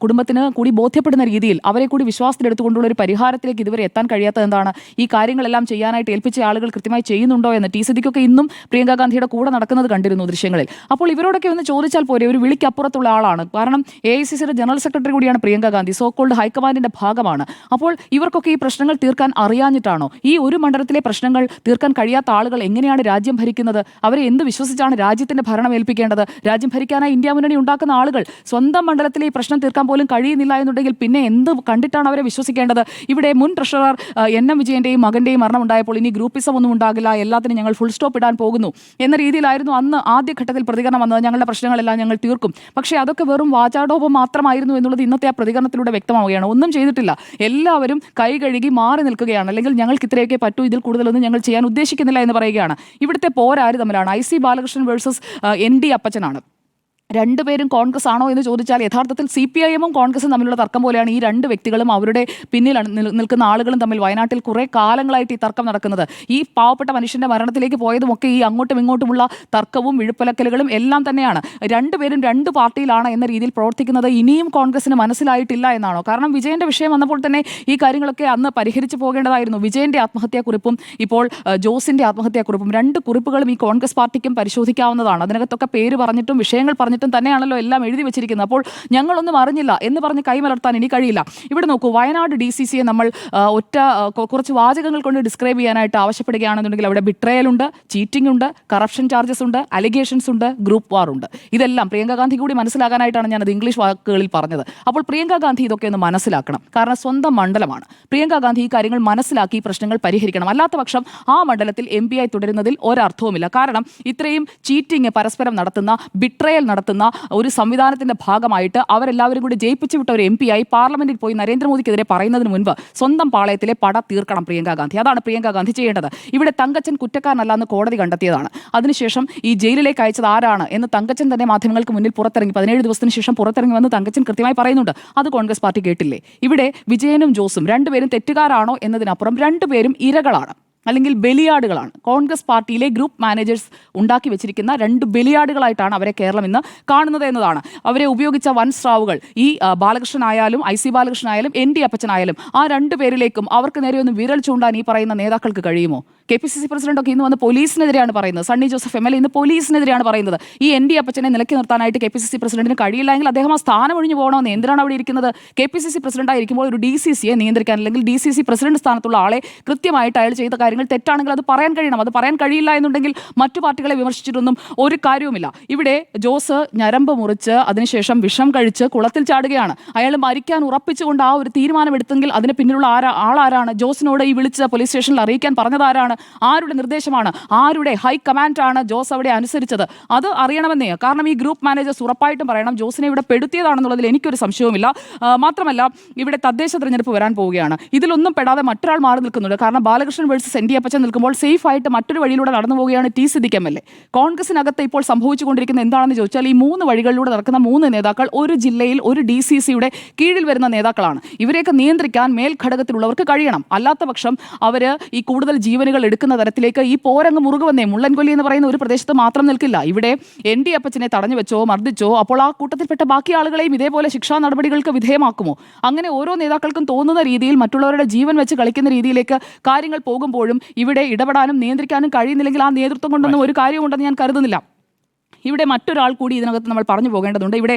Speaker 1: കുടുംബത്തിന് കൂടി ബോധ്യപ്പെടുന്ന രീതിയിൽ അവരെ കൂടി വിശ്വാസത്തിലെടുത്തുകൊണ്ടുള്ള ഒരു പരിഹാരത്തിലേക്ക് ഇതുവരെ എത്താൻ കഴിയാത്തത് എന്താണ്? ഈ കാര്യങ്ങളെല്ലാം ചെയ്യാനായിട്ട് ഏൽപ്പിച്ച ആളുകൾ കൃത്യമായി ചെയ്യുന്നുണ്ടോ എന്ന് ടി സിദ്ദിഖൊക്കെ ഇന്നും പ്രിയങ്ക ഗാന്ധിയുടെ കൂടെ നടക്കുന്നത് കണ്ടിരുന്നു ദൃശ്യങ്ങളിൽ. അപ്പോൾ ഇവരോടൊക്കെ ഒന്ന് ചോദിച്ചാൽ പോരെ, ഒരു വിളിക്കപ്പുറത്തുള്ള ആളാണ്. കാരണം AICCയുടെ ജനറൽ സെക്രട്ടറി കൂടിയാണ് പ്രിയങ്ക ഗാന്ധി, സോ കോൾഡ് ഹൈക്കമാൻഡിന്റെ ഭാഗമാണ്. അപ്പോൾ ഇവർക്കൊക്കെ ഈ പ്രശ്നങ്ങൾ തീർക്കാൻ അറിയാഞ്ഞിട്ടാണോ? ഈ ഒരു മണ്ഡലത്തിലെ പ്രശ്നങ്ങൾ തീർക്കാൻ കഴിയാത്ത ആളുകൾ എങ്ങനെയാണ് രാജ്യം ഭരിക്കുന്നത്? അവരെ എന്ത് വിശ്വസിച്ചാണ് രാജ്യത്തിന്റെ ഭരണം ഏൽപ്പിക്കേണ്ടത്? രാജ്യം ഭരിക്കാനായി ഇന്ത്യ മുന്നണി ഉണ്ടാക്കുന്ന ആളുകൾ സ്വന്തം മണ്ഡലത്തിലെ ഈ പ്രശ്നം തീർക്കാൻ പോലും കഴിയുന്നില്ല എന്നുണ്ടെങ്കിൽ പിന്നെ എന്ത് കണ്ടിട്ടാണ് അവരെ വിശ്വസിക്കേണ്ടത്? ഇവിടെ മുൻ ട്രഷറർ NM വിജയന്റെയും മകന്റെയും മരണം ഉണ്ടായപ്പോൾ ഇനി ഗ്രൂപ്പിസം ഒന്നും ഉണ്ടാകില്ല, എല്ലാത്തിനും ഞങ്ങൾ ഫുൾ സ്റ്റോപ്പ് ഇടാൻ പോകുന്നു എന്ന രീതിയിലായിരുന്നു അന്ന് ആദ്യഘട്ടത്തിൽ പ്രതികരണം വന്നത്. ഞങ്ങളുടെ പ്രശ്നങ്ങളെല്ലാം ഞങ്ങൾ തീർക്കും. പക്ഷേ അതൊക്കെ വെറും വാചാടോപം മാത്രമായിരുന്നു എന്നുള്ളത് ഇന്നത്തെ ആ പ്രതികരണത്തിലൂടെ വ്യക്തമാവുകയാണ്. ഒന്നും ചെയ്തിട്ടില്ല. എല്ലാവരും കൈ കഴുകി മാറി നിൽക്കുകയാണ്. അല്ലെങ്കിൽ ഞങ്ങൾക്ക് ഇത്രയൊക്കെ പറ്റൂ, ഇതിൽ കൂടുതലൊന്നും ഞങ്ങൾ ചെയ്യാൻ ഉദ്ദേശിക്കുന്നില്ല എന്ന് പറയുകയാണ്. ഇവിടുത്തെ പോരാര് തമ്മിലാണ്? IC Balakrishnan versus ND അപ്പച്ചനാണ്. രണ്ടുപേരും കോൺഗ്രസ് ആണോ എന്ന് ചോദിച്ചാൽ യഥാർത്ഥത്തിൽ CPIM-ഉം കോൺഗ്രസും തമ്മിലുള്ള തർക്കം പോലെയാണ് ഈ രണ്ട് വ്യക്തികളും അവരുടെ പിന്നിൽ നിൽക്കുന്ന ആളുകളും തമ്മിൽ വയനാട്ടിൽ കുറേ കാലങ്ങളായിട്ട് ഈ തർക്കം നടക്കുന്നത്. ഈ പാവപ്പെട്ട മനുഷ്യന്റെ മരണത്തിലേക്ക് പോയതുമൊക്കെ ഈ അങ്ങോട്ടും ഇങ്ങോട്ടുമുള്ള തർക്കവും വിഴുപ്പലക്കലുകളും എല്ലാം തന്നെയാണ്. രണ്ടുപേരും രണ്ട് പാർട്ടിയിലാണ് എന്ന രീതിയിൽ പ്രവർത്തിക്കുന്നത് ഇനിയും കോൺഗ്രസിന് മനസ്സിലായിട്ടില്ല എന്നാണോ? കാരണം വിജയന്റെ വിഷയം വന്നപ്പോൾ തന്നെ ഈ കാര്യങ്ങളൊക്കെ അന്ന് പരിഹരിച്ചു പോകേണ്ടതായിരുന്നു. വിജയന്റെ ആത്മഹത്യാക്കുറിപ്പും ഇപ്പോൾ ജോസിന്റെ ആത്മഹത്യാക്കുറിപ്പും, രണ്ട് കുറിപ്പുകളും ഈ കോൺഗ്രസ് പാർട്ടിക്കും പരിശോധിക്കാവുന്നതാണ്. അതിനകത്തൊക്കെ പേര് പറഞ്ഞിട്ടും വിഷയങ്ങൾ പറഞ്ഞിട്ടും തന്നെയാണല്ലോ എല്ലാം എഴുതി വെച്ചിരിക്കുന്നത്. അപ്പോൾ ഞങ്ങളൊന്നും അറിഞ്ഞില്ല എന്ന് പറഞ്ഞ് കൈമലർത്താൻ ഇനി കഴിയില്ല. ഇവിടെ നോക്കൂ, വയനാട് DCCയെ നമ്മൾ കുറച്ച് വാചകങ്ങൾ കൊണ്ട് ഡിസ്ക്രൈബ് ചെയ്യാനായിട്ട് ആവശ്യപ്പെടുകയാണെന്നുണ്ടെങ്കിൽ അവിടെ ബിട്രയൽ ഉണ്ട്, ചീറ്റിംഗ് ഉണ്ട്, കറപ്ഷൻ ചാർജസ് ഉണ്ട്, അലിഗേഷൻസ് ഉണ്ട്, ഗ്രൂപ്പ് വാർ ഉണ്ട്. ഇതെല്ലാം പ്രിയങ്ക ഗാന്ധി കൂടി മനസ്സിലാക്കാനായിട്ടാണ് ഞാനത് ഇംഗ്ലീഷ് വാക്കുകളിൽ പറഞ്ഞത്. അപ്പോൾ പ്രിയങ്ക ഗാന്ധി ഇതൊക്കെ ഒന്ന് മനസ്സിലാക്കണം. കാരണം സ്വന്തം മണ്ഡലമാണ്. പ്രിയങ്ക ഗാന്ധി ഈ കാര്യങ്ങൾ മനസ്സിലാക്കി പ്രശ്നങ്ങൾ പരിഹരിക്കണം. അല്ലാത്ത പക്ഷം ആ മണ്ഡലത്തിൽ MP ആയി തുടരുന്നതിൽ ഒരർത്ഥവുമില്ല. കാരണം ഇത്രയും ചീറ്റിംഗ് പരസ്പരം നടത്തുന്ന, ബിട്രയൽ നടത്തുന്ന ഒരു സംവിധാനത്തിന്റെ ഭാഗമായിട്ട് അവരെല്ലാവരും കൂടി ജയിപ്പിച്ചു വിട്ട ഒരു MP ആയി പാർലമെന്റിൽ പോയി നരേന്ദ്രമോദിക്കെതിരെ പറയുന്നതിന് മുൻപ് സ്വന്തം പാളയത്തിലെ പട തീർക്കണം പ്രിയങ്ക ഗാന്ധി. അതാണ് പ്രിയങ്ക ഗാന്ധി ചെയ്യേണ്ടത്. ഇവിടെ തങ്കച്ചൻ കുറ്റക്കാരനല്ല എന്ന് കോടതി കണ്ടെത്തിയതാണ്. അതിനുശേഷം ഈ ജയിലിലേക്ക് അയച്ചത് ആരാണ് എന്ന് തങ്കച്ചൻ തന്നെ മാധ്യമങ്ങൾക്ക് മുന്നിൽ പുറത്തിറങ്ങി 17 ദിവസത്തിന് ശേഷം പുറത്തിറങ്ങി വന്ന് തങ്കച്ചൻ കൃത്യമായി പറയുന്നുണ്ട്. അത് കോൺഗ്രസ് പാർട്ടി കേട്ടില്ലേ? ഇവിടെ വിജയനും ജോസും രണ്ടുപേരും തെറ്റുകാരാണോ എന്നതിനപ്പുറം രണ്ടുപേരും ഇരകളാണ്, അല്ലെങ്കിൽ ബലിയാടുകളാണ്. കോൺഗ്രസ് പാർട്ടിയിലെ ഗ്രൂപ്പ് മാനേജേഴ്സ് ഉണ്ടാക്കി വെച്ചിരിക്കുന്ന രണ്ട് ബലിയാടുകളായിട്ടാണ് അവരെ കേരളം ഇന്ന് കാണുന്നത് എന്നതാണ്. അവരെ ഉപയോഗിച്ച വൻ സ്രാവുകൾ ഈ ബാലകൃഷ്ണനായാലും IC ബാലകൃഷ്ണനായാലും ND അപ്പച്ചനായാലും ആ രണ്ടു പേരിലേക്കും അവർക്ക് നേരെ ഒന്ന് വിരൽ ചൂണ്ടാൻ ഈ പറയുന്ന നേതാക്കൾക്ക് കഴിയുമോ? KPCC പ്രസിഡന്റൊക്കെ ഇന്ന് വന്ന് പോലീസിനെതിരെയാണ് പറയുന്നത്. സണ്ണി ജോസഫ് MLA ഇന്ന് പോലീസിനെതിരെയാണ് പറയുന്നത്. ഈ ND അപ്പച്ചനെ നിലയ്ക്ക് നിർത്താനായിട്ട് KPCC പ്രസിഡന്റിന് കഴിയില്ല എങ്കിൽ അദ്ദേഹം ആ സ്ഥാനം ഒഴിഞ്ഞു പോകണമെന്ന്. എന്തിനാണ് അവിടെ ഇരിക്കുന്നത്? KPCC പ്രസിഡന്റായിരിക്കുമ്പോൾ ഒരു DCCയെ നിയന്ത്രിക്കാൻ, അല്ലെങ്കിൽ DCC പ്രസിഡന്റ് സ്ഥാനത്തുള്ള ആളെ കൃത്യമായിട്ട് അയാൾ ചെയ്ത കാര്യങ്ങൾ തെറ്റാണെങ്കിൽ അത് പറയാൻ കഴിയണം. അത് പറയാൻ കഴിയില്ല എന്നുണ്ടെങ്കിൽ മറ്റു പാർട്ടികളെ വിമർശിച്ചിട്ടൊന്നും ഒരു കാര്യവുമില്ല. ഇവിടെ ജോസ് ഞരമ്പ് മുറിച്ച് അതിനുശേഷം വിഷം കഴിച്ച് കുളത്തിൽ ചാടുകയാണ്. അയാൾ മരിക്കാൻ ഉറപ്പിച്ചുകൊണ്ട് ആ ഒരു തീരുമാനമെടുത്തെങ്കിൽ അതിന് പിന്നിലുള്ള ആളാരാണ്? ജോസിനോട് ഈ വിളിച്ച് പോലീസ് സ്റ്റേഷനിൽ അറിയിക്കാൻ പറഞ്ഞതാരാണ്? ആരുടെ നിർദ്ദേശമാണ്? ആരുടെ ഹൈക്കമാൻഡാണ് ജോസ് അവിടെ അനുസരിച്ചത്? അത് അറിയണമെന്നേ. കാരണം ഈ ഗ്രൂപ്പ് മാനേജേഴ്സ് ഉറപ്പായിട്ടും പറയണം ജോസിനെ ഇവിടെ പെടുത്തിയതാണെന്നുള്ളതിൽ എനിക്കൊരു സംശയവുമില്ല. മാത്രമല്ല ഇവിടെ തദ്ദേശ തെരഞ്ഞെടുപ്പ് വരാൻ പോവുകയാണ്. ഇതിലൊന്നും പെടാതെ മറ്റൊരാൾ മാറി നിൽക്കുന്നുണ്ട്. കാരണം ബാലകൃഷ്ണൻ വേഴ്സസ് ND അപ്പച്ചൻ നിൽക്കുമ്പോൾ സേഫ് ആയിട്ട് മറ്റൊരു വഴിയിലൂടെ നടന്നു പോവുകയാണ് T. സിദ്ദിഖ് MLA. കോൺഗ്രസിനകത്ത് ഇപ്പോൾ സംഭവിച്ചുകൊണ്ടിരിക്കുന്ന എന്താണെന്ന് ചോദിച്ചാൽ ഈ 3 വഴികളിലൂടെ നടക്കുന്ന 3 നേതാക്കൾ ഒരു ജില്ലയിൽ ഒരു DCCയുടെ കീഴിൽ വരുന്ന നേതാക്കളാണ്. ഇവരെയൊക്കെ നിയന്ത്രിക്കാൻ മേൽഘടകത്തിലുള്ളവർക്ക് കഴിയണം. അല്ലാത്ത പക്ഷം അവർ ഈ കൂടുതൽ ജീവനുകൾ എടുക്കുന്ന തരത്തിലേക്ക് ഈ പോരങ്ങ് മുറുകുവന്നേ. മുള്ളൻകൊല്ലി എന്ന് പറയുന്ന ഒരു പ്രദേശത്ത് മാത്രം നിൽക്കില്ല. ഇവിടെ ND അപ്പച്ചനെ തടഞ്ഞു വെച്ചോ മർദ്ദിച്ചോ അപ്പോൾ ആ കൂട്ടത്തിൽപ്പെട്ട ബാക്കി ആളുകളെയും ഇതേപോലെ ശിക്ഷാ നടപടികൾക്ക് വിധേയമാക്കുമോ? അങ്ങനെ ഓരോ നേതാക്കൾക്കും തോന്നുന്ന രീതിയിൽ മറ്റുള്ളവരുടെ ജീവൻ വെച്ച് കളിക്കുന്ന രീതിയിലേക്ക് കാര്യങ്ങൾ പോകുമ്പോഴും ഇവിടെ ഇടപെടാനും നിയന്ത്രിക്കാനും കഴിയുന്നില്ലെങ്കിൽ ആ നേതൃത്വം കൊണ്ടൊന്നും ഒരു കാര്യമുണ്ടെന്ന് ഞാൻ കരുതുന്നില്ല. ഇവിടെ മറ്റൊരാൾ കൂടി ഇതിനകത്ത് നമ്മൾ പറഞ്ഞു പോകേണ്ടതുണ്ട്. ഇവിടെ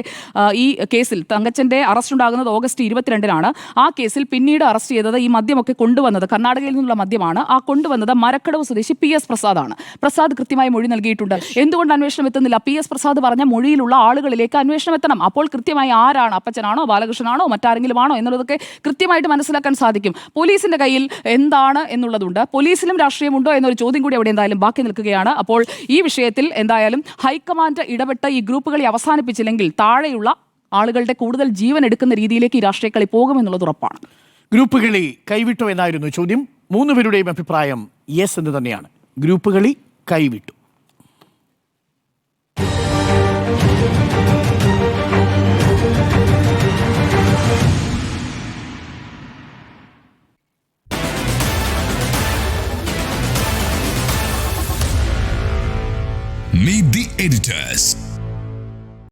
Speaker 1: ഈ കേസിൽ തങ്കച്ചൻ്റെ അറസ്റ്റ് ഉണ്ടാകുന്നത് ഓഗസ്റ്റ് 22-നാണ്. ആ കേസിൽ പിന്നീട് അറസ്റ്റ് ചെയ്തത് ഈ മദ്യമൊക്കെ കൊണ്ടുവന്നത് കർണാടകയിൽ നിന്നുള്ള മദ്യമാണ്. ആ കൊണ്ടുവന്നത് മരക്കടവ് സ്വദേശി PS പ്രസാദാണ്. പ്രസാദ് കൃത്യമായി മൊഴി നൽകിയിട്ടുണ്ട്. എന്തുകൊണ്ട് അന്വേഷണം എത്തുന്നില്ല? PS പ്രസാദ് പറഞ്ഞ മൊഴിയിലുള്ള ആളുകളിലേക്ക് അന്വേഷണം എത്തണം. അപ്പോൾ കൃത്യമായി ആരാണ്, അപ്പച്ചനാണോ അബാലകൃഷ്ണനാണോ മറ്റാരെങ്കിലും ആണോ എന്നുള്ളതൊക്കെ കൃത്യമായിട്ട് മനസ്സിലാക്കാൻ സാധിക്കും. പോലീസിന്റെ കയ്യിൽ എന്താണ് എന്നുള്ളതുണ്ട്. പോലീസിലും രാഷ്ട്രീയമുണ്ടോ എന്നൊരു ചോദ്യം കൂടി അവിടെ എന്തായാലും ബാക്കി നിൽക്കുകയാണ്. അപ്പോൾ ഈ വിഷയത്തിൽ എന്തായാലും ഹൈക്കമാൻഡ് ഇടപെട്ട് ഈ ഗ്രൂപ്പുകളെ അവസാനിപ്പിച്ചില്ലെങ്കിൽ താഴെയുള്ള ആളുകളുടെ കൂടുതൽ ജീവൻ എടുക്കുന്ന രീതിയിലേക്ക് ഈ രാഷ്ട്രീയ കളി പോകുമെന്നുള്ളത് ഉറപ്പാണ്.
Speaker 2: ഗ്രൂപ്പ് കളി കൈവിട്ടോ എന്നായിരുന്നു ചോദ്യം. 3 പേരുടെയും അഭിപ്രായം യെസ് എന്ന് തന്നെയാണ്. ഗ്രൂപ്പ് കളി കൈവിട്ടു.
Speaker 4: Meet the editors.